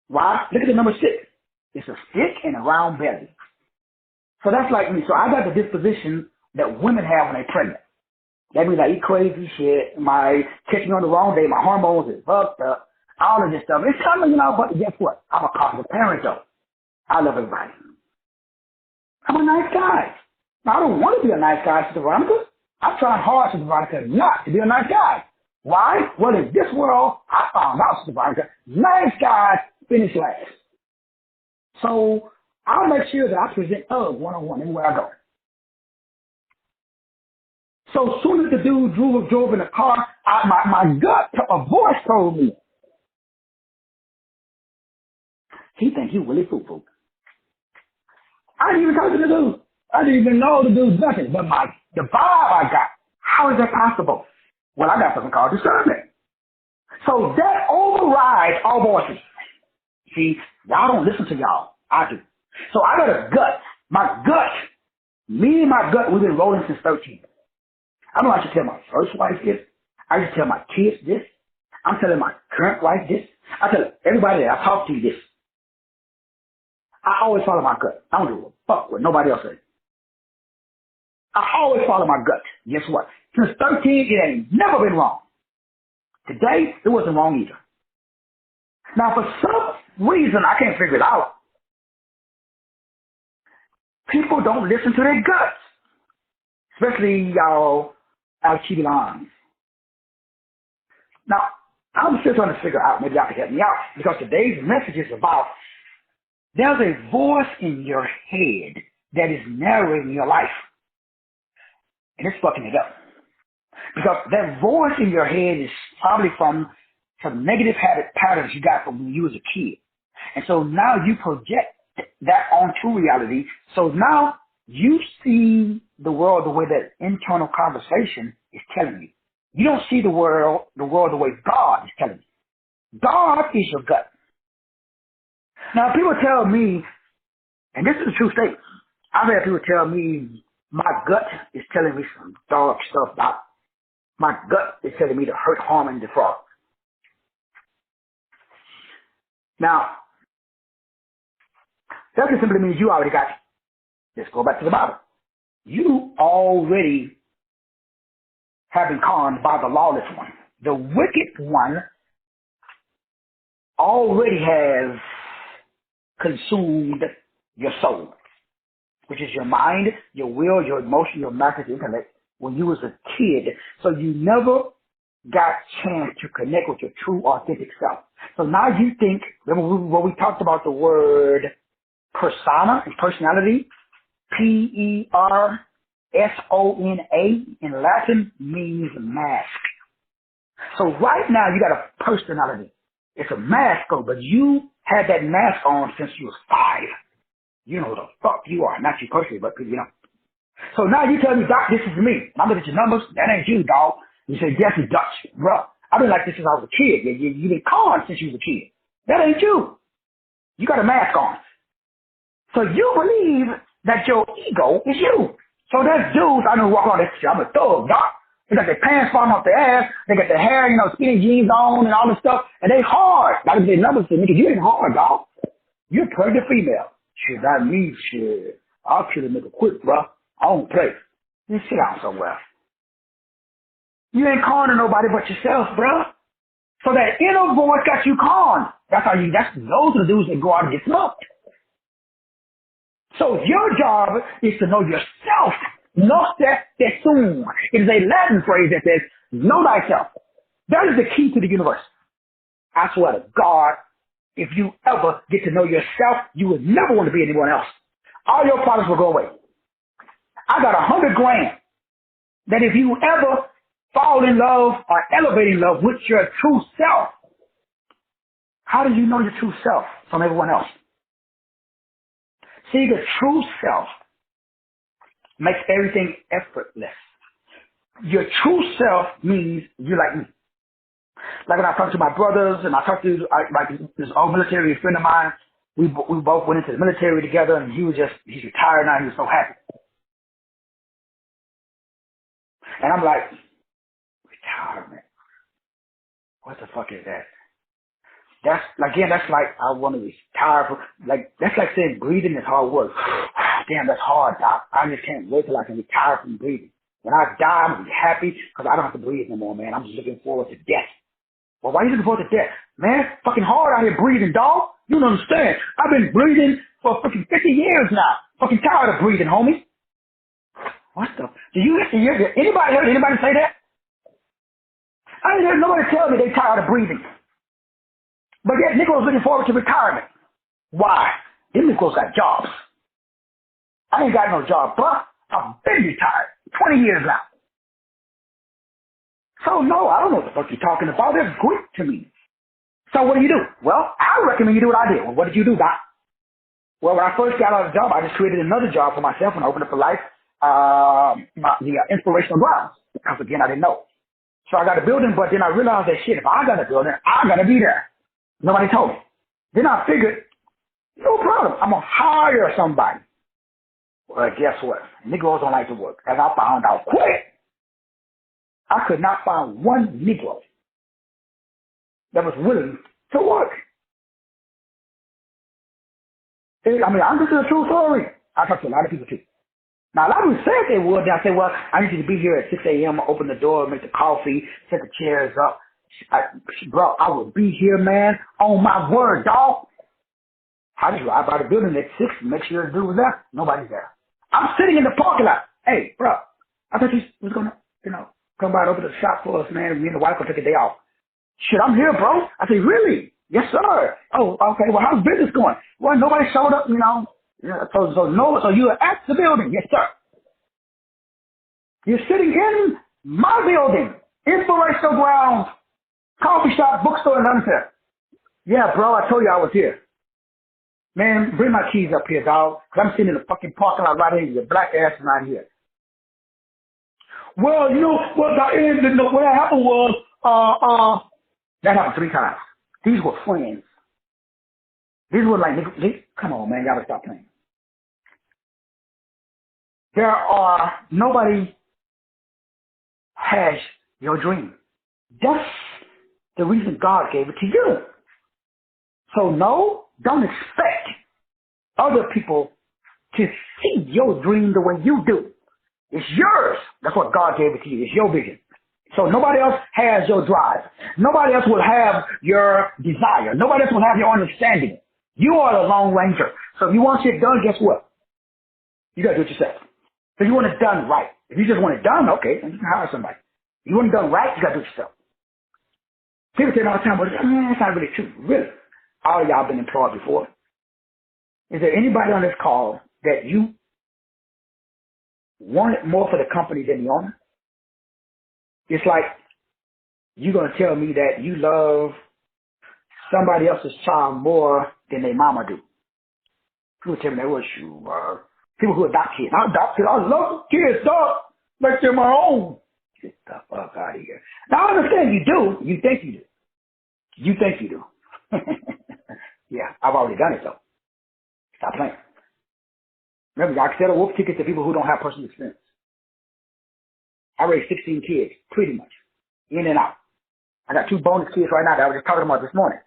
Why? Look at the number 6. It's a stick and a round belly. So that's like me. So I got the disposition that women have when they're pregnant. That means I eat crazy shit. My catch me on the wrong day. My hormones is fucked up. All of this stuff. It's kind of, you know, but guess what? I'm a positive parent, though. I love everybody. I'm a nice guy. Now, I don't want to be a nice guy, Sister Veronica. I'm trying hard, Sister Veronica, not to be a nice guy. Why? Well, in this world, I found out, Sister Veronica, nice guys finish last. So I'll make sure that I present Ugg one-on-one anywhere I go. So as soon as the dude drove in the car, my gut, a voice told me, he think he really foo-foo. I didn't even talk to the dude. I didn't even know the dude's nothing. But the vibe I got, how is that possible? Well, I got something called discernment. So that overrides all voices. See, y'all don't listen to y'all. I do. So I got a gut. My gut, me and my gut, we've been rolling since 13. I don't like to tell my first wife this. I just tell my kids this. I'm telling my current wife this. I tell everybody that I talk to this. I always follow my gut. I don't give a fuck what nobody else says. I always follow my gut. Guess what? Since 13, it ain't never been wrong. Today, it wasn't wrong either. Now, for some reason, I can't figure it out. People don't listen to their guts. Especially y'all Alchibelans. Now, I'm still trying to figure out, maybe y'all can help me out, because today's message is about there's a voice in your head that is narrating your life. And it's fucking it up. Because that voice in your head is probably from some negative habit patterns you got from when you was a kid. And so now you project that onto reality. So now you see the world the way that internal conversation is telling you. You don't see the world the way God is telling you. God is your gut. Now people tell me, and this is a true statement, I've had people tell me my gut is telling me some dark stuff about my gut is telling me to hurt, harm, and defraud. Now, that just simply means you already got it. Let's go back to the Bible. You already have been conned by the lawless one. The wicked one already has consumed your soul, which is your mind, your will, your emotion, your massive intellect when you was a kid. So you never got a chance to connect with your true, authentic self. So now you think, remember when we talked about the word persona and personality, Persona in Latin means mask. So right now you got a personality. It's a mask, but you had that mask on since you was 5. You know who the fuck you are. Not you personally, but you know. So now you tell me, Doc, this is me. And I look at your numbers. That ain't you, dog. You say, yes, it's Dutch. Bro, I've been like this since I was a kid. You've been conned since you was a kid. That ain't you. You got a mask on. So you believe that your ego is you. So there's dudes I know walk around this shit. I'm a thug, Doc. They got their pants falling off their ass. They got their hair, skinny jeans on and all this stuff. And they hard. I look at their numbers and nigga, you ain't hard, dog. You're a pregnant female. Shit, that means shit. I'll kill a nigga quick, bro. I don't play. You sit down somewhere. You ain't conning nobody but yourself, bro. So that inner voice got you conned. Those are the dudes that go out and get smoked. So your job is to know yourself. Know that soon. It is a Latin phrase that says, know thyself. That is the key to the universe. I swear to God, if you ever get to know yourself, you will never want to be anyone else. All your problems will go away. I got $100,000 that if you ever fall in love or elevate in love with your true self, how do you know your true self from everyone else? See, the true self makes everything effortless. Your true self means you're like me. Like when I talk to my brothers and I talk to this old military friend of mine, we both went into the military together and he's retired now, he was so happy. And I'm like, retirement? What the fuck is that? That's like I want to retire. That's like saying breathing is hard work. Damn, that's hard, Doc. I just can't wait till I can retire from breathing. When I die, I'm going to be happy because I don't have to breathe no more, man. I'm just looking forward to death. Well, why are you looking forward to death? Man, it's fucking hard out here breathing, dog. You don't understand. I've been breathing for fucking 50 years now. Fucking tired of breathing, homie. What the? Did anybody heard anybody say that? I ain't heard nobody tell me they tired of breathing. But yet Nichols looking forward to retirement. Why? Them Nichols got jobs. I ain't got no job, bro. I've been retired. 20 years now. So no, I don't know what the fuck you're talking about. They're Greek to me. So what do you do? Well, I recommend you do what I did. Well, what did you do, Doc? Well, when I first got out of the job, I just created another job for myself and opened up for life, the inspirational grounds. Because again, I didn't know. So I got a building, but then I realized that shit, if I got a building, I gotta be there. Nobody told me. Then I figured, no problem. I'm going to hire somebody. Well, guess what? Negroes don't like to work. As I found out quick, I could not find one Negro that was willing to work. I'm just a true story. I talk to a lot of people too. Now, a lot of people said they would. I said, well, I need you to be here at 6 a.m., open the door, make the coffee, set the chairs up. Bro, I will be here, man, on my word, dog. I just ride by the building at 6 and make sure the dude was there. Nobody's there. I'm sitting in the parking lot. Hey, bro, I thought you was going to, come by and open the shop for us, man. Me and the wife will take a day off. Shit, I'm here, bro. I said, really? Yes, sir. Oh, okay. Well, how's business going? Well, nobody showed up, So you're at the building. Yes, sir. You're sitting in my building. Inspirational Grounds, coffee shop, bookstore, and nothing. Yeah, bro, I told you I was here. Man, bring my keys up here, dog. Cause I'm sitting in the fucking parking lot right here. Your black ass is not here. Well, what happened was, that happened 3 times. These were friends. These were like, come on, man, y'all gotta stop playing. Nobody has your dream. That's the reason God gave it to you. So no, don't expect other people to see your dream the way you do. It's yours. That's what God gave it to you. It's your vision. So nobody else has your drive. Nobody else will have your desire. Nobody else will have your understanding. You are the Lone Ranger. So if you want shit done, guess what? You gotta do it yourself. So you want it done right. If you just want it done, okay, then you can hire somebody. If you want it done right, you gotta do it yourself. People say all the time, but it's not really true. Really. All of y'all been employed before. Is there anybody on this call that you wanted more for the company than the owner? It's like you're going to tell me that you love somebody else's child more than their mama do. People tell me that was true. People who adopt kids. I adopt kids. I love kids, dog. Like they're my own. Get the fuck out of here. Now, I understand you do. You think you do. You think you do. Yeah, I've already done it, though. Stop playing. Remember, I can sell a wolf ticket to people who don't have personal experience. I raised 16 kids, pretty much, in and out. I got 2 bonus kids right now that I was just talking about this morning.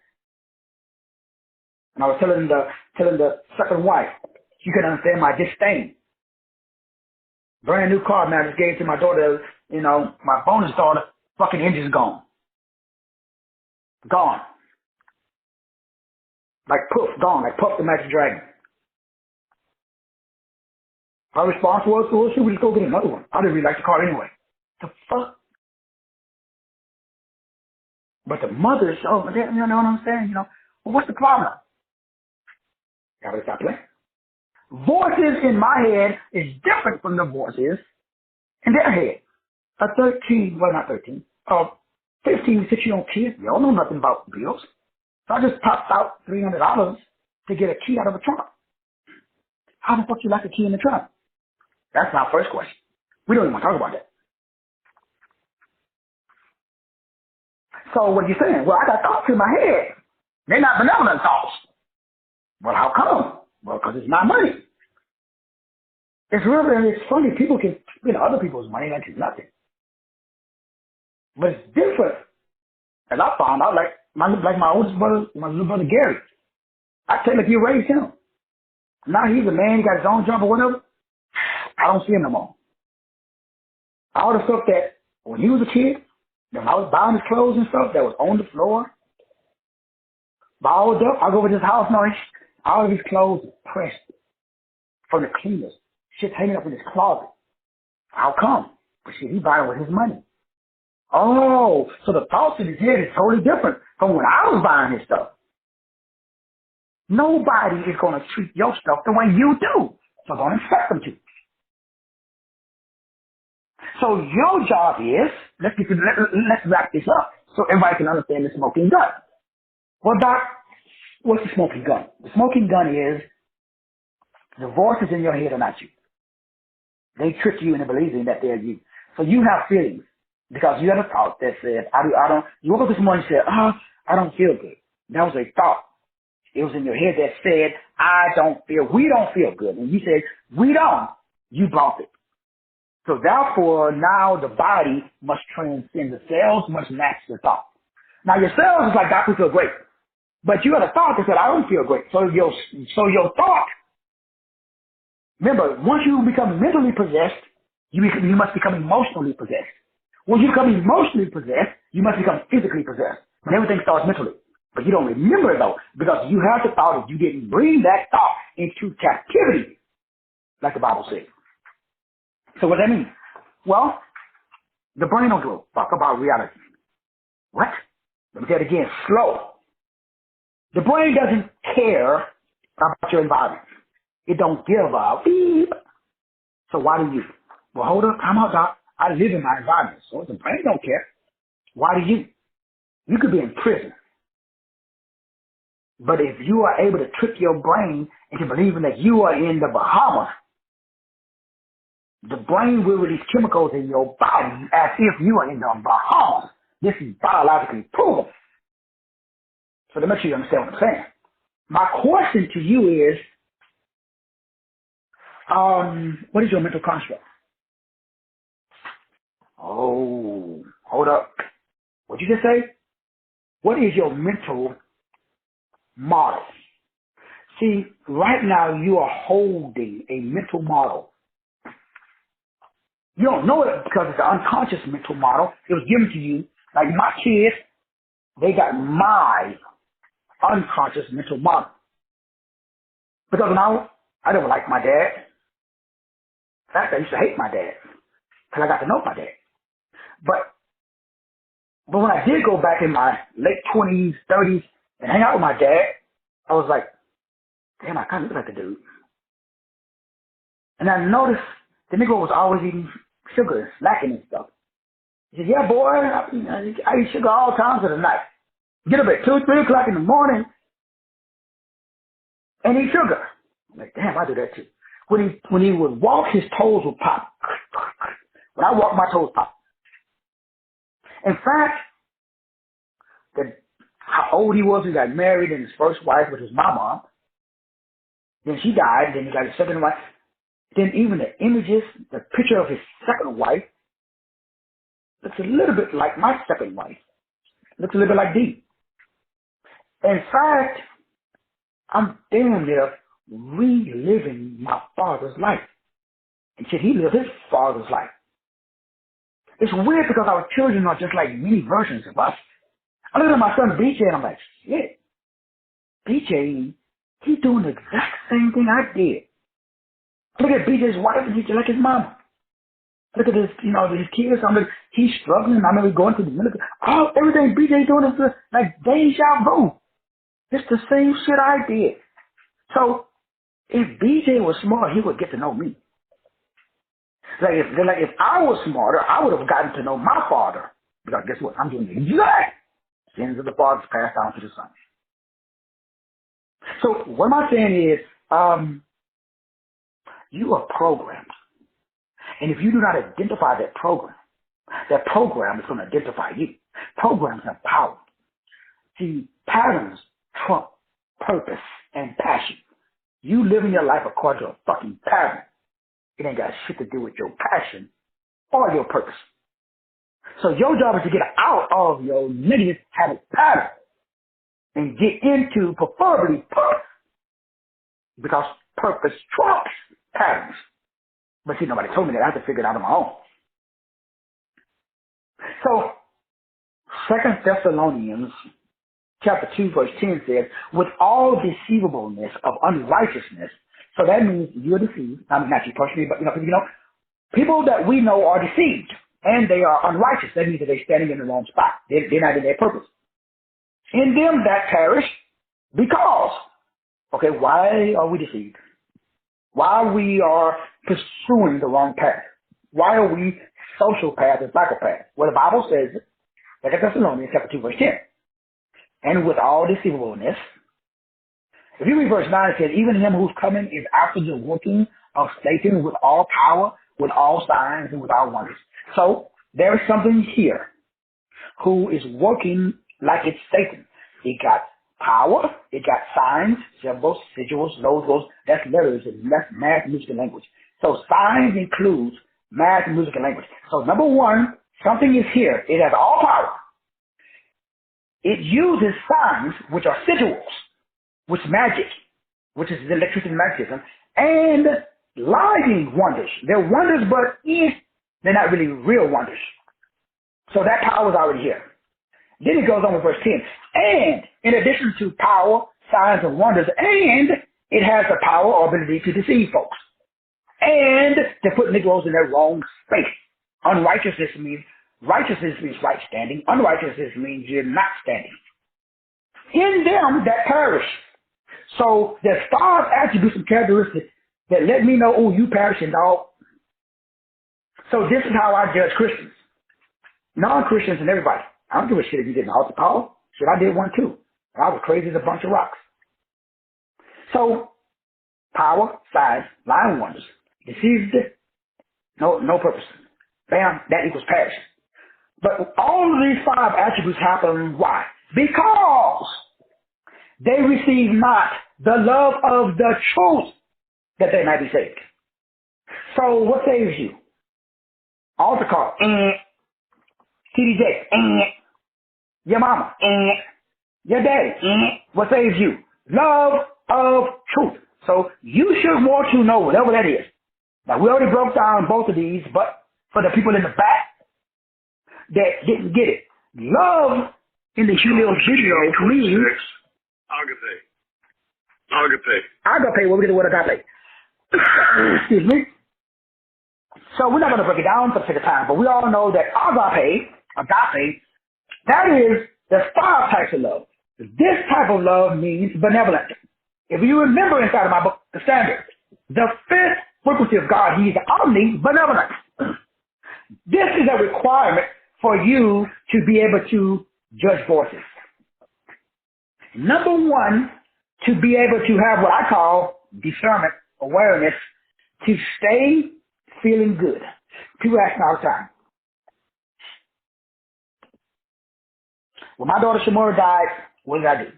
And I was telling the second wife, you can understand my disdain. Brand new car, man, I just gave it to my daughter, my bonus daughter, fucking engine's gone. Gone. Like Puff, gone, like Puff the Magic Dragon. Her response was, well, should we just go get another one? I didn't really like the car anyway. The fuck? But the mothers, you know what I'm saying? Well, what's the problem? Gotta stop playing. Voices in my head is different from the voices in their head. A 15, 16-year-old kid, you don't know nothing about bills. So I just popped out $300 to get a key out of a trunk. How the fuck you like a key in the trunk? That's my first question. We don't even want to talk about that. So what are you saying? Well, I got thoughts in my head. They're not benevolent thoughts. Well, how come? Well, because it's my money. It's funny. People can spend other people's money like it's nothing. But it's different. And I found out, like my oldest brother, my little brother Gary. I tell you, like you raised him. Now he's a man, he got his own job or whatever. I don't see him no more. All the stuff that when he was a kid, when I was buying his clothes and stuff that was on the floor, balled up, I go over to his house now, all of his clothes are pressed from the cleaners. Shit's hanging up in his closet. How come? But shit, he buying with his money. Oh, so the thoughts in his head is totally different from when I was buying his stuff. Nobody is going to treat your stuff the way you do. So don't expect them to. So your job is, let's wrap this up so everybody can understand the smoking gun. Well, Doc, what's the smoking gun? The smoking gun is the voices in your head are not you. They trick you into believing that they're you. So you have feelings because you had a thought that said, I don't, you woke up this morning and said, I don't feel good. That was a thought. It was in your head that said, we don't feel good. And you said, we don't. You bought it. So therefore, now the body must transcend the cells, must match the thought. Now your cells is like, Doc, we feel great. But you had a thought that said, I don't feel great. So your thought, remember, once you become mentally possessed, you must become emotionally possessed. When you become emotionally possessed, you must become physically possessed. And everything starts mentally. But you don't remember it though, because you have the thought that you didn't bring that thought into captivity, like the Bible says. So what does that mean? Well, the brain don't give a fuck about reality. What? Let me say it again, slow. The brain doesn't care about your environment. It don't give a beep. So why do you? Well, hold up, time out, Doc. I live in my environment, so the brain don't care. Why do you? You could be in prison. But if you are able to trick your brain into believing that you are in the Bahamas, the brain will release chemicals in your body as if you are in the Bahamas. This is biologically proven. So to make sure you understand what I'm saying. My question to you is, what is your mental construct? Oh, hold up. What'd you just say? What is your mental model? See, right now you are holding a mental model. You don't know it because it's an unconscious mental model. It was given to you. Like my kids, they got my unconscious mental model. Because now I never liked my dad. In fact, I used to hate my dad because I got to know my dad. But when I did go back in my late 20s, 30s, and hang out with my dad, I was like, damn, I kind of look like the dude. And I noticed the Negro was always eating sugar and snacking and stuff. He said, yeah, boy, I eat sugar all times of the night. Get up at 2, 3 o'clock in the morning and eat sugar. I'm like, damn, I do that too. When he would walk, his toes would pop. When I walk, my toes pop. In fact, how old he was, he got married, and his first wife, which was my mom. Then she died, then he got his second wife. Then even the images, the picture of his second wife, looks a little bit like my second wife. Looks a little bit like Dee. In fact, I'm damn near reliving my father's life. And shit, he lived his father's life. It's weird because our children are just like mini versions of us. I look at my son BJ and I'm like, shit, BJ, he's doing the exact same thing I did. Look at BJ's wife and he's just like his mama. Look at his, his kids. I'm like, he's struggling. I remember going to the military. Oh, everything BJ doing is like deja vu. It's the same shit I did. So if BJ was smart, he would get to know me. If I was smarter, I would have gotten to know my father. Because guess what? I'm doing the exact sins of the fathers passed down to the son. So what I'm saying is, you are programmed. And if you do not identify that program is going to identify you. Programs have power. See, patterns trump purpose and passion. You living your life according to a fucking pattern. It ain't got shit to do with your passion or your purpose. So your job is to get out of your negative habit pattern and get into preferably purpose. Because purpose trumps patterns. But see, nobody told me that. I have to figure it out on my own. So, 2 Thessalonians chapter 2, verse 10 says, with all deceivableness of unrighteousness. So that means you're deceived. I mean, not you personally, but people that we know are deceived and they are unrighteous. That means that they're standing in the wrong spot. They're not in their purpose. In them that perish because, okay, why are we deceived? Why we are pursuing the wrong path? Why are we sociopaths and psychopaths? Well, the Bible says, 2 Thessalonians chapter 2, verse 10, and with all deceivableness. If you read verse 9, it says, even him whose coming is after the working of Satan with all power, with all signs, and with all wonders. So there is something here who is working like it's Satan. It got power, it got signs, symbols, sigils, logos, that's letters, and that's math, music, and language. So signs includes math, music, and language. So number one, something is here. It has all power. It uses signs, which are sigils, which magic, which is the electricity and magnetism, and lighting wonders. They're wonders, but they're not really real wonders. So that power is already here. Then it goes on with verse 10. And in addition to power, signs, and wonders, and it has the power or ability to deceive folks. And to put Negroes in their wrong space. Righteousness means right standing. Unrighteousness means you're not standing. In them that perish. So there's 5 attributes and characteristics that let me know, oh, you perishing, dog. So this is how I judge Christians. Non-Christians and everybody. I don't give a shit if you did an altar call. Shit, I did one too. I was crazy as a bunch of rocks. So, power, size, lying wonders, deceived, no purpose. Bam, that equals perish. But all of these 5 attributes happen, why? Because they receive not the love of the truth that they might be saved. So what saves you? Altar call, TDJ, your mama, your daddy, what saves you? Love of truth. So you should want to know whatever that is. Now we already broke down both of these, but for the people in the back that didn't get it, love in the Helio video means agape. What we get the word agape? Excuse me. So we're not going to break it down for the sake of time, but we all know that agape, that is, there's 5 types of love. This type of love means benevolent. If you remember inside of my book, The Standard, the 5th frequency of God, He is omnibenevolent. This is a requirement for you to be able to judge voices. Number 1, to be able to have what I call discernment, awareness, to stay feeling good. People ask me all the time. When my daughter Shamora died, what did I do?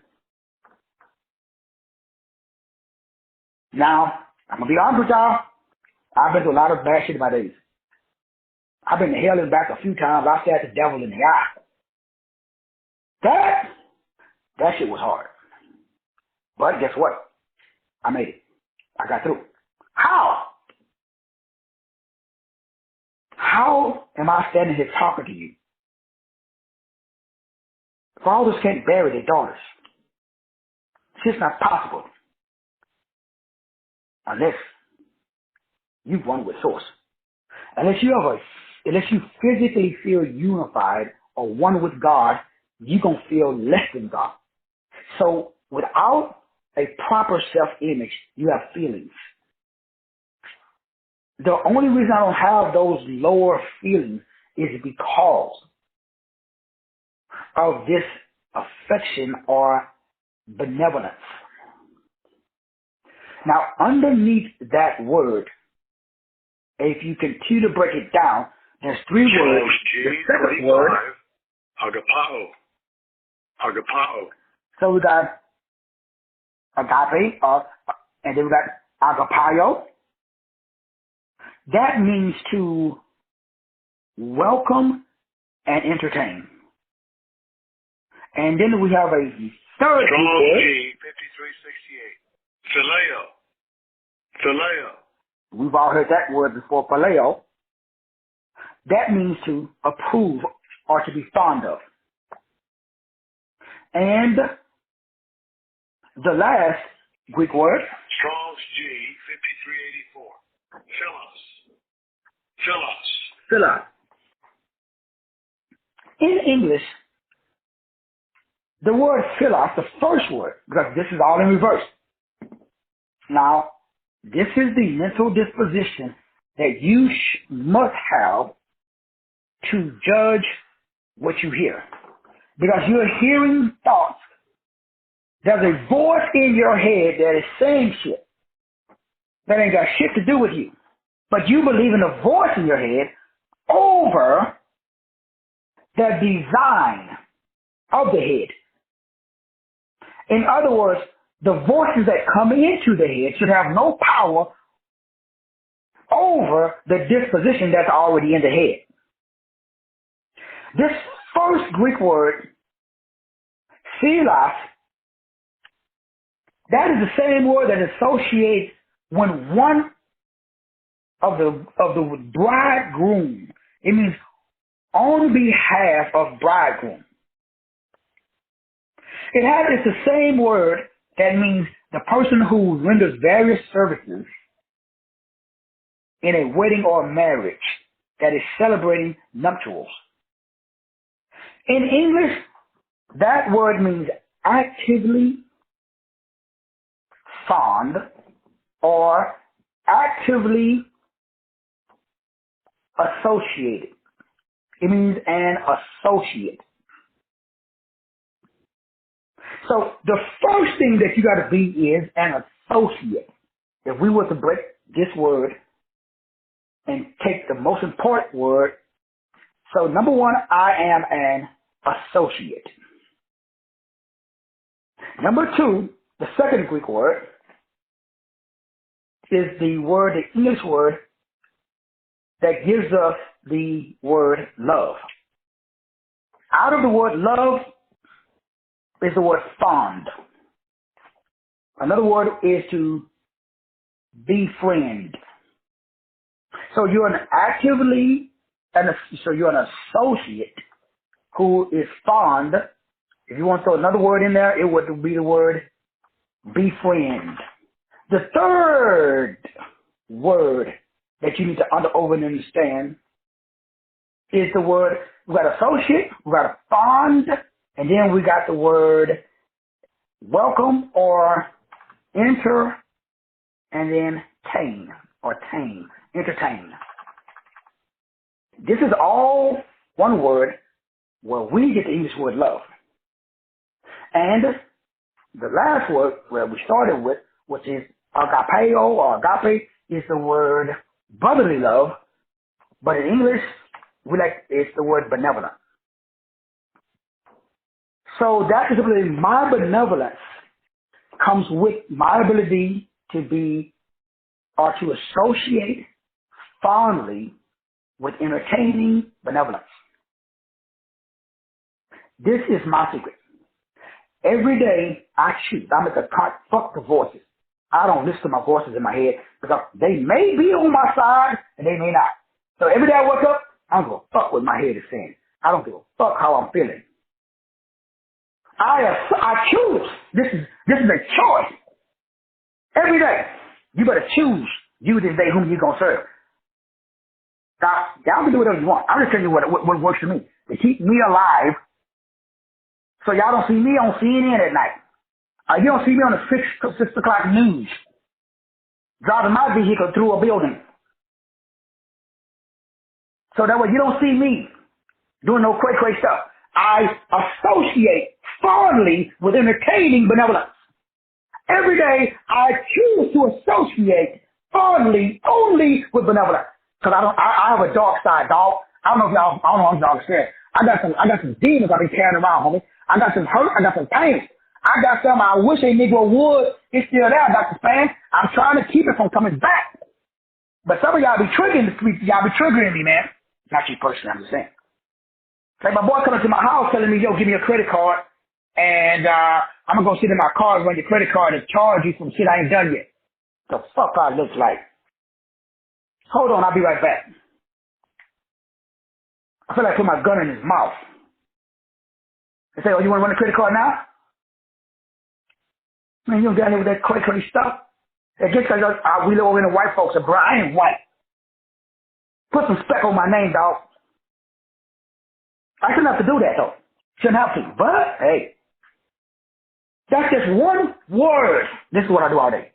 Now, I'm going to be honest with y'all. I've been through a lot of bad shit in my days. I've been to hell and back a few times. I stared the devil in the eye. That shit was hard. But guess what? I made it. I got through. How? How am I standing here talking to you? Fathers can't bury their daughters. It's just not possible. Unless you've won with source. Unless you physically feel unified or one with God, you're going to feel less than God. So without a proper self-image, you have feelings. The only reason I don't have those lower feelings is because of this affection or benevolence. Now, underneath that word, if you continue to break it down, there's 3 words. The second word, agapao. So we got agape, and then we got agapao. That means to welcome and entertain. And then we have a third word. G 5368. Phileo. We've all heard that word before, phileo. That means to approve or to be fond of. And the last Greek word, Strong's G 5384. Philos. philos. In English, the word philos, the first word, because this is all in reverse. Now, this is the mental disposition that you must have to judge what you hear. Because you're hearing thoughts. There's a voice in your head that is saying shit that ain't got shit to do with you. But you believe in the voice in your head over the design of the head. In other words, the voices that come into the head should have no power over the disposition that's already in the head. This first Greek word Philos, that is the same word that associates when one of the bridegroom. It means on behalf of bridegroom. It's the same word that means the person who renders various services in a wedding or marriage that is celebrating nuptials. In English, that word means actively fond or actively associated. It means an associate. So the first thing that you got to be is an associate. If we were to break this word and take the most important word, so number one, I am an associate. Number two, the second Greek word is the English word that gives us the word love. Out of the word love is the word fond. Another word is to befriend. So you're an associate who is fond. If you want to throw another word in there, it would be the word befriend. The third word that you need to over and understand is the word, we got associate, we got fond, and then we got the word welcome or enter, and then entertain. This is all one word where we get the English word love. And the last word where we started with, which is agapeo or agape, is the word brotherly love, but in English, it's the word benevolent. So that is really my benevolence comes with my ability to be or to associate fondly with entertaining benevolence. This is my secret. Every day I choose. I'm at the fuck the voices. I don't listen to my voices in my head because they may be on my side and they may not. So every day I wake up, I don't give a fuck what my head is saying. I don't give a fuck how I'm feeling. I choose. This is a choice. Every day, you better choose you this day whom you're going to serve. Now, y'all can do whatever you want. I'm just telling you what works for me. To keep me alive so y'all don't see me on CNN at night. You don't see me on the 6 o'clock news driving my vehicle through a building. So that way you don't see me doing no cray stuff. I associate fondly with entertaining benevolence. Every day I choose to associate fondly only with benevolence. Because I have a dark side, dog. I don't know if y'all understand. I got some demons I be carrying around, homie. I got some hurt, I got some pain. I got some I wish a Negro would. It's still there, Dr. Span. I'm trying to keep it from coming back. But some of y'all be triggering me, man. Not you personally, I'm just saying. Like my boy coming to my house telling me, yo, give me a credit card, and I'm going to go sit in my car and run your credit card and charge you some shit I ain't done yet. The fuck I look like? Hold on, I'll be right back. I feel like I put my gun in his mouth. They say, oh, you want to run the credit card now? Man, you don't get here with that cray stuff. It gets like we live over in the white folks, bro, I ain't white. Put some speck on my name, dog. I shouldn't have to do that, though. Shouldn't have to. But, hey, that's just one word. This is what I do all day.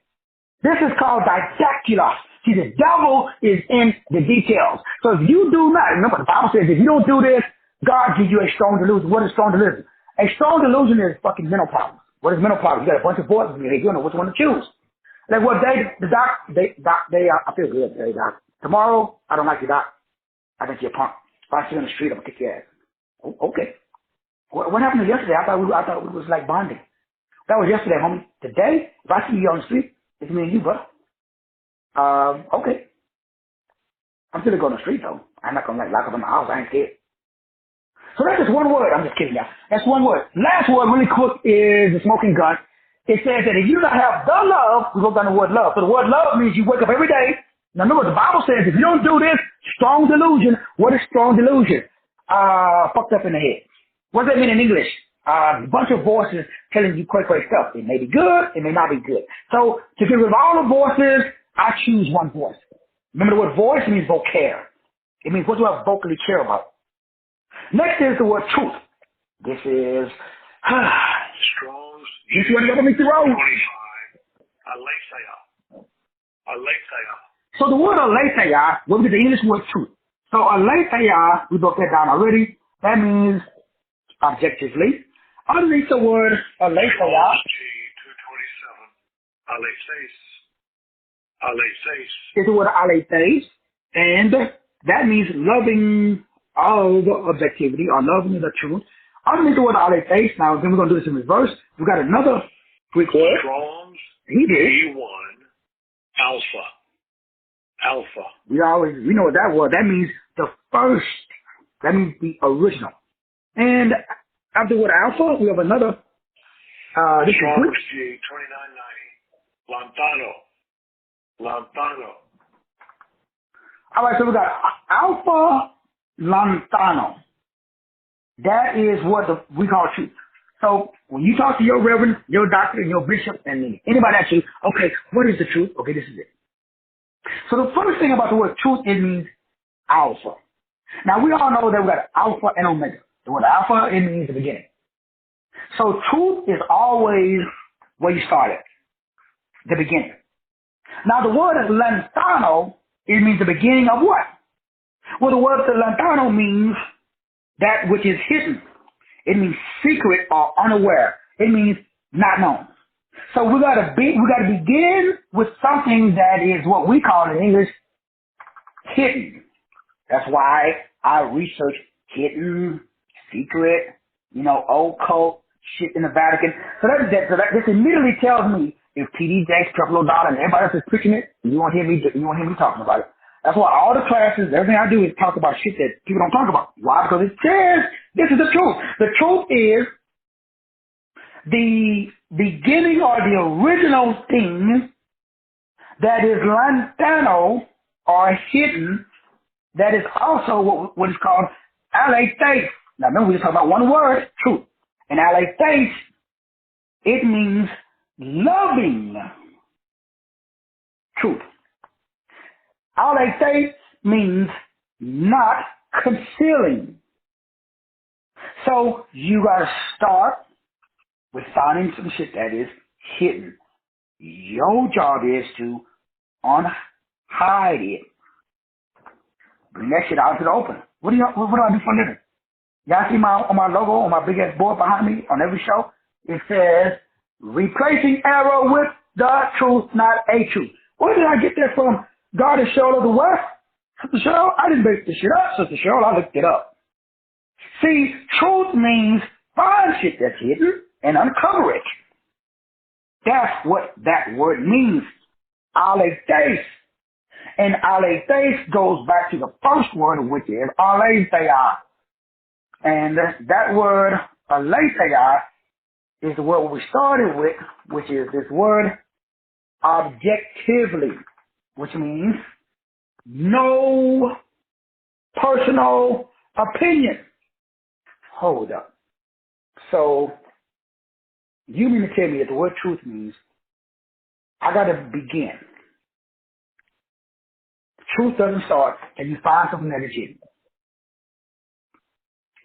This is called didaculos. See, the devil is in the details. So if you do not, remember the Bible says if you don't do this, God gives you a strong delusion. What is strong delusion? A strong delusion is fucking mental problems. What is mental problems? You got a bunch of voices in your head. You don't know which one to choose. Like what I feel good today, doc. Tomorrow, I don't like you, doc. I think you're a punk. If I see you on the street, I'm gonna kick your ass. Oh, okay. What happened to yesterday? I thought we was like bonding. That was yesterday, homie. Today, if I see you on the street, it's me and you, bro. Okay. I'm still going to the street though. I'm not gonna like lock up in my house. I ain't scared. So that's just one word. I'm just kidding y'all. That's one word. Last word really quick is the smoking gun. It says that if you don't have the love, we go down the word love. So the word love means you wake up every day. Now remember, the Bible says if you don't do this, strong delusion. What is strong delusion? Fucked up in the head. What does that mean in English? A bunch of voices telling you cray stuff. It may be good, it may not be good. So to get rid of all the voices, I choose one voice. Remember the word voice means vocare. It means what do I vocally care about. Next is the word truth. This is Strong's this one got me through. 25. Aletheia. Aletheia. So the word aletheia will be the English word truth. So aletheia, we broke that down already. That means objectively. Underneath the word aletheia Strong's G 227. Aletheis. Aletheis. is the word aletheis, and that means loving of objectivity or loving the truth. Underneath the word aletheis, now then we're going to do this in reverse. We got another Greek word. Strong's He did. E1 alpha. Alpha. We know what that word. That means the first. That means the original. And after the word alpha, we have another. This is Strong's Greek. G 2990. Lantano. Lantano. All right, so we got alpha lantano. That is what we call truth. So when you talk to your reverend, your doctor, and your bishop, and anybody asks you, okay, what is the truth? Okay, this is it. So the first thing about the word truth, it means alpha. Now we all know that we got alpha and omega. The word alpha, it means the beginning. So truth is always where you started, the beginning. Now the word lantano, it means the beginning of what? Well, the word lantano means that which is hidden. It means secret or unaware. It means not known. So we gotta begin with something that is what we call in English hidden. That's why I research hidden, secret, occult shit in the Vatican. So that this immediately tells me if T.D. Jakes, Creflo Dollar, and everybody else is preaching it, you won't hear me talking about it. That's why all the classes, everything I do is talk about shit that people don't talk about. Why? Because it says this is the truth. The truth is the beginning or the original thing that is lantano or hidden, that is also what is called aletheis. Now remember, we just talked about one word, truth. And aletheis, it means loving truth. Aletheis means not concealing. So you gotta start with finding some shit that is hidden. Your job is to unhide it. Bring that shit out to the open. What do I do for a living? Y'all see on my logo, on my big ass board behind me, on every show, it says, replacing error with the truth, not a truth. Where did I get that from? God is Cheryl of the West? Sister Cheryl? I didn't make this shit up, Sister Cheryl. I looked it up. See, truth means find shit that's hidden and uncover it. That's what that word means. Aletheis. And aletheis goes back to the first word, which is aletheia. And that word, aletheia, is the word we started with, which is this word objectively, which means no personal opinion. Hold up. So, you mean to tell me that the word truth means I got to begin. Truth doesn't start and you find something that is hidden.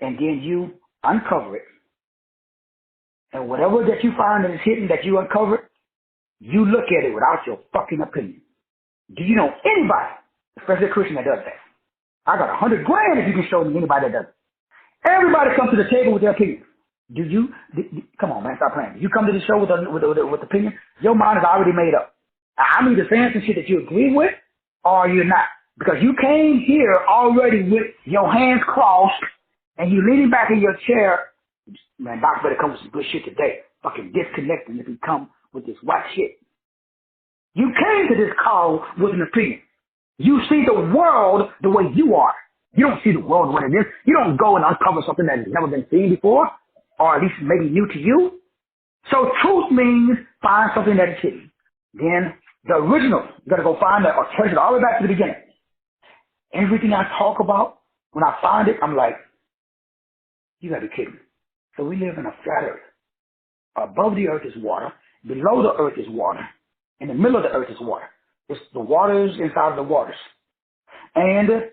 And then you uncover it. And whatever that you find that is hidden, that you uncover, you look at it without your fucking opinion. Do you know anybody, especially a Christian, that does that? I got $100,000 if you can show me anybody that does it. Everybody comes to the table with their opinion. Come on, man, stop playing. You come to the show with opinion, your mind is already made up. I'm either saying some shit that you agree with or you're not. Because you came here already with your hands crossed and you leaning back in your chair. Man, Doc better come with some good shit today. Fucking disconnecting if you come with this white shit. You came to this call with an opinion. You see the world the way you are. You don't see the world what it is. You don't go and uncover something that has never been seen before, or at least maybe new to you. So truth means find something that is hidden. Then the original, you got to go find that or trace it all the way back to the beginning. Everything I talk about, when I find it, I'm like, you got to be kidding. So we live in a flat earth. Above the earth is water. Below the earth is water. In the middle of the earth is water. It's the waters inside of the waters. And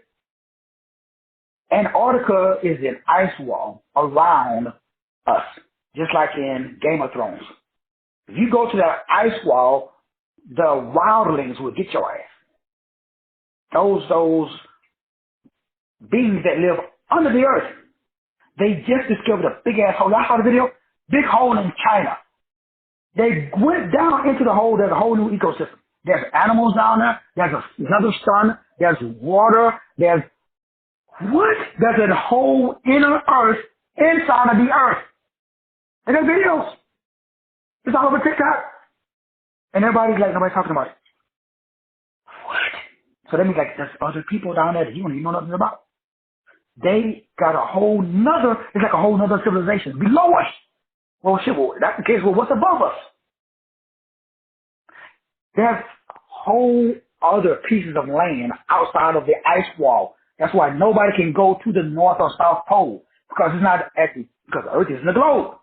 Antarctica is an ice wall around us, just like in Game of Thrones. If you go to that ice wall, the wildlings will get your ass. Those beings that live under the earth, they just discovered a big ass hole. I saw the video, big hole in China. They went down into the hole. There's a whole new ecosystem. There's animals down there. There's another sun. There's water. There's a whole inner earth inside of the earth. And there's videos. It's all over TikTok. And everybody's like, nobody's talking about it. What? So that means like there's other people down there that you don't even know nothing about. They got a whole nother, it's like a whole nother civilization below us. Well, shit, well, that's the case. Well, what's above us? There's whole other pieces of land outside of the ice wall. That's why nobody can go to the North or South Pole, because it's not actually, because the Earth isn't a globe.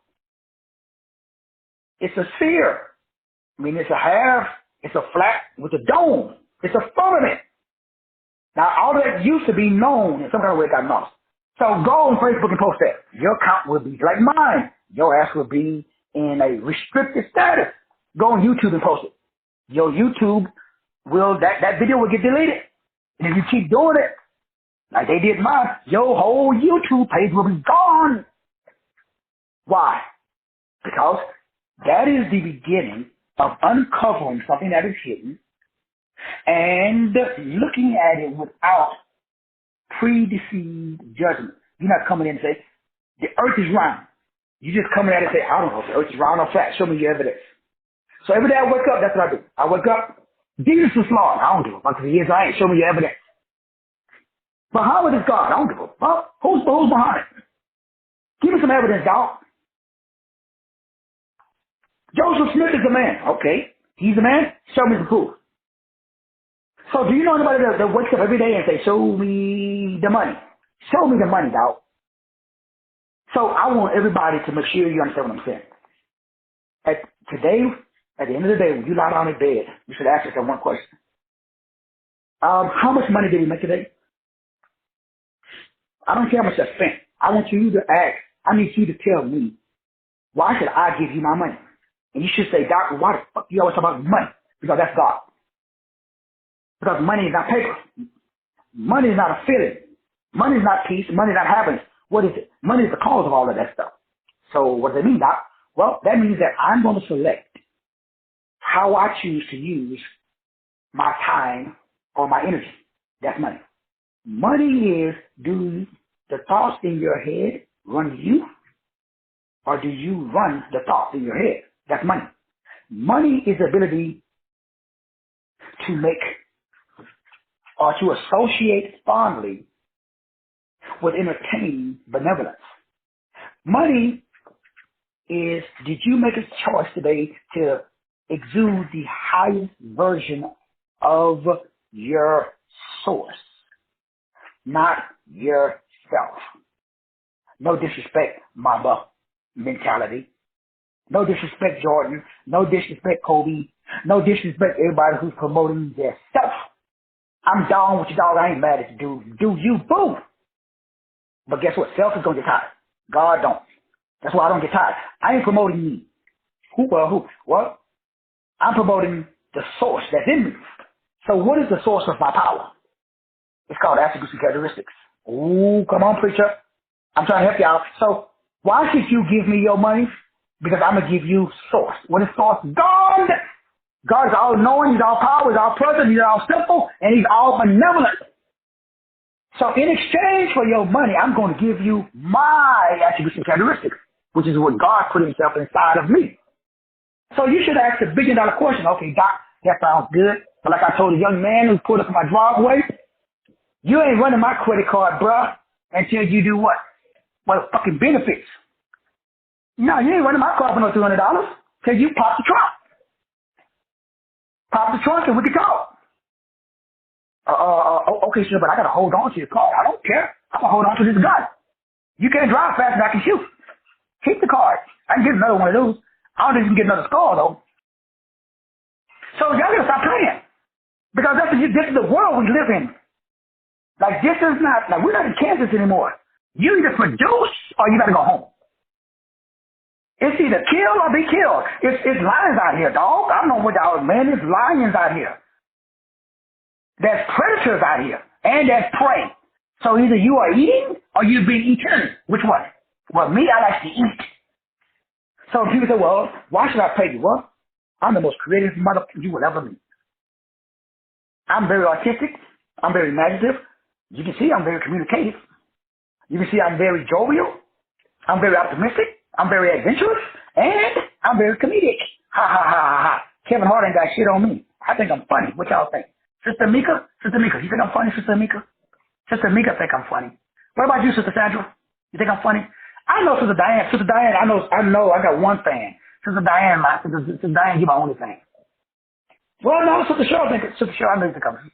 It's a sphere. I mean, it's a half, it's a flat with a dome. It's a firmament. Now, all that used to be known in some kind of way got lost. So go on Facebook and post that. Your account will be like mine. Your ass will be in a restricted status. Go on YouTube and post it. Your YouTube will, that video will get deleted. And if you keep doing it, like they did mine, your whole YouTube page will be gone. Why? Because that is the beginning of uncovering something that is hidden and looking at it without predeceived judgment. You're not coming in and say, the earth is round. You just come in and say, I don't know if the earth is round or flat. Show me your evidence. So every day I wake up, that's what I do. I wake up, Jesus is Lord. I don't give a fuck if he is. I ain't. Show me your evidence. Muhammad is God. I don't give a fuck. Who's Muhammad? Give me some evidence, dog. Joseph Smith is a man. Okay. He's a man. Show me the proof. So do you know anybody that wakes up every day and say, show me the money? Show me the money, dog. So I want everybody to make sure you understand what I'm saying. At the end of the day, when you lie down in bed, you should ask yourself one question. How much money did we make today? I don't care how much I spent. I want you to ask. I need you to tell me, why should I give you my money? And you should say, Doctor, why the fuck do you always talk about money? Because that's God. Because money is not paper. Money is not a feeling. Money is not peace. Money is not happiness. What is it? Money is the cause of all of that stuff. So what does it mean, Doc? Well, that means that I'm going to select how I choose to use my time or my energy. That's money. Money is, do the thoughts in your head run you, or do you run the thoughts in your head? That's money. Money is the ability to make or to associate fondly with entertaining benevolence. Money is, did you make a choice today to exude the highest version of your source, not yourself? No disrespect, Mamba mentality. No disrespect, Jordan. No disrespect, Kobe. No disrespect, everybody who's promoting their self. I'm down with you, dog. I ain't mad at you, dude. Do you, boo. But guess what? Self is going to get tired. God don't. That's why I don't get tired. I ain't promoting me. Who? Well, I'm promoting the source that's in me. So what is the source of my power? It's called attributes and characteristics. Ooh, come on, preacher. I'm trying to help you out. So why should you give me your money? Because I'm going to give you source. What is source? God! God is all knowing, he's all powerful, he's all present, he's all simple, and he's all benevolent. So in exchange for your money, I'm going to give you my attributes and characteristics, which is what God put himself inside of me. So you should ask the $1 billion question. Okay, Doc, that sounds good. But like I told a young man who pulled up in my driveway, You ain't running my credit card, bruh, until you do what? Well, fucking benefits. No, you ain't running my card for no $200 till you pop the trunk. Pop the trunk and we can talk. Okay, sir, but I gotta hold on to your car. I don't care. I'm gonna hold on to this gun. You can't drive fast and I can shoot. Keep the card. I can get another one of those. I don't think you can get another score though. So y'all gotta stop playing. Because this is the world we live in. Like this is not, like we're not in Kansas anymore. You either produce or you gotta go home. It's either kill or be killed. It's lions out here, dog. I don't know what y'all, man. It's lions out here. There's predators out here. And there's prey. So either you are eating or you're being eaten. Which one? Well, me, I like to eat. So people say, well, why should I pay you? Well, I'm the most creative mother you will ever meet. I'm very artistic. I'm very imaginative. You can see I'm very communicative. You can see I'm very jovial. I'm very optimistic. I'm very adventurous. And I'm very comedic. Ha ha ha ha ha. Kevin Hart ain't got shit on me. I think I'm funny. What y'all think? Sister Mika, you think I'm funny, Sister Mika? Sister Mika think I'm funny. What about you, Sister Sandra? You think I'm funny? I know Sister Diane. Sister Diane, I know I got one fan. Sister Diane, Sister Diane, you my only fan. Well, no, Sister Cheryl, I know you think I'm funny.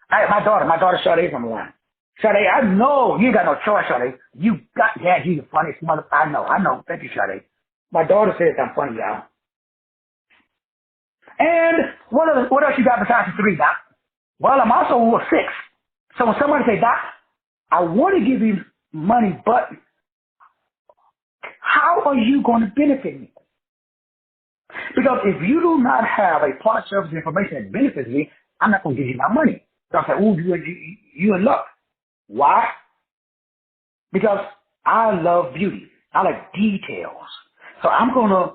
My daughter Sade from the line. Sade, I know you ain't got no choice, Sade. You the funniest mother. I know. Thank you, Sade. My daughter says I'm funny, y'all. And what else you got besides the 3, Doc? Well, I'm also a 6. So when somebody say, Doc, I want to give you money, but how are you going to benefit me? Because if you do not have a product, service, information that benefits me, I'm not going to give you my money. So I say, ooh, you in luck. Why? Because I love beauty. I like details. So I'm going to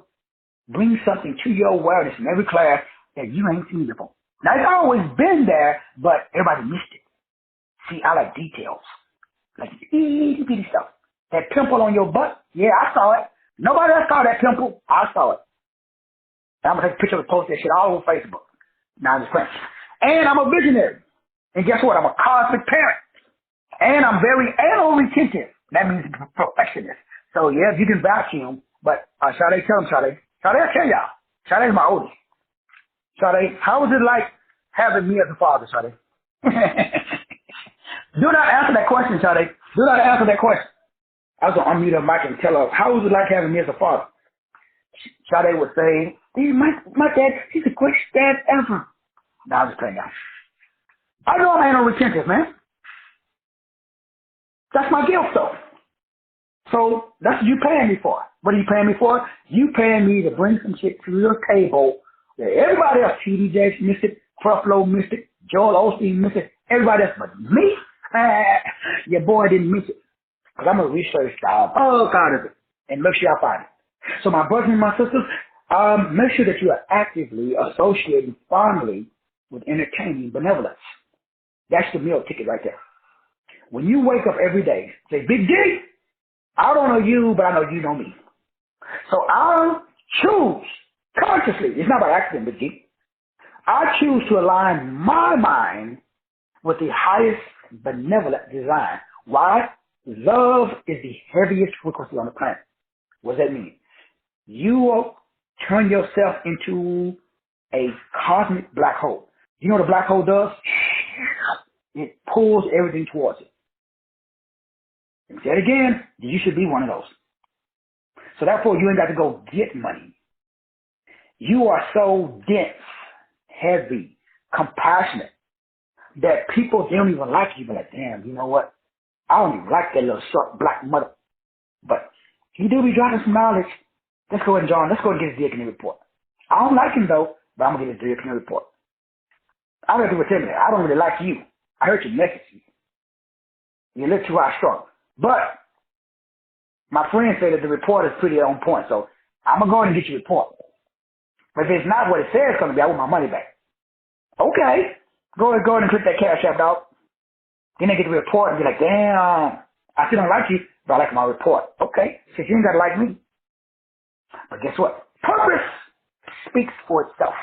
bring something to your awareness in every class that you ain't seen before. Now, it's always been there, but everybody missed it. See, I like details. Like itty bitty stuff. That pimple on your butt, yeah, I saw it. Nobody else saw that pimple. I saw it. I'm going to take a picture and post that shit all over Facebook. Now I'm just playing. And I'm a visionary. And guess what? I'm a cosmic parent. And I'm very anal retentive. That means perfectionist. So, yeah, you can vacuum. But Sade, tell him, Sade. Sade, I'll tell y'all. Sade's my oldest. Sade, how was it like having me as a father, Sade? Do not answer that question, Sade. Do not answer that question. I was going to unmute her mic and tell her, how was it like having me as a father? Sade would say, my dad, he's the greatest dad ever. No, I'm just playing out. I know I'm anal retentive, man. That's my guilt, though. So that's what you paying me for. What are you paying me for? You paying me to bring some shit to your table that everybody else, T.D. Jakes missed it, Fruffalo missed it, Joel Osteen missed it, everybody else but me. Your boy didn't miss it. Because I'm a research job. Oh, God, is it? And make sure I find it. So my brothers and my sisters, make sure that you are actively associating fondly with entertaining benevolence. That's the meal ticket right there. When you wake up every day, say, Big D, I don't know you, but I know you know me. So I'll choose consciously, it's not by accident, Big D, I choose to align my mind with the highest benevolent design. Why? Love is the heaviest frequency on the planet. What does that mean? You will turn yourself into a cosmic black hole. You know what a black hole does? It pulls everything towards it. And say it again, you should be one of those. So therefore, you ain't got to go get money. You are so dense, heavy, compassionate, that people, they don't even like you. But like, damn, you know what? I don't even like that little short black mother. But he do be dropping some knowledge. Let's go ahead and John, let's go and get his Dick report. I don't like him though, but I'm going to get his Dick report. I don't know what tell me that. I don't really like you. I heard your message. You look too high strong. But my friend said that the report is pretty on point, so I'm going to go ahead and get your report. But if it's not what it says it's going to be, I want my money back. Okay. Go ahead and click that cash app, dog. Then they get the report and be like, damn, I still don't like you, but I like my report. Okay. So you ain't got to like me. But guess what? Purpose speaks for itself.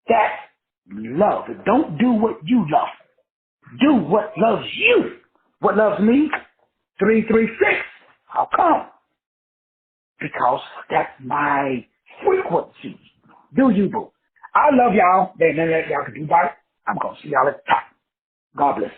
That's love. Don't do what you love. do what loves you. What loves me? 336. How come? Because that's my frequency. Do you, boo? I love y'all. There's nothing y'all can do about it. I'm going to see y'all at the top. God bless.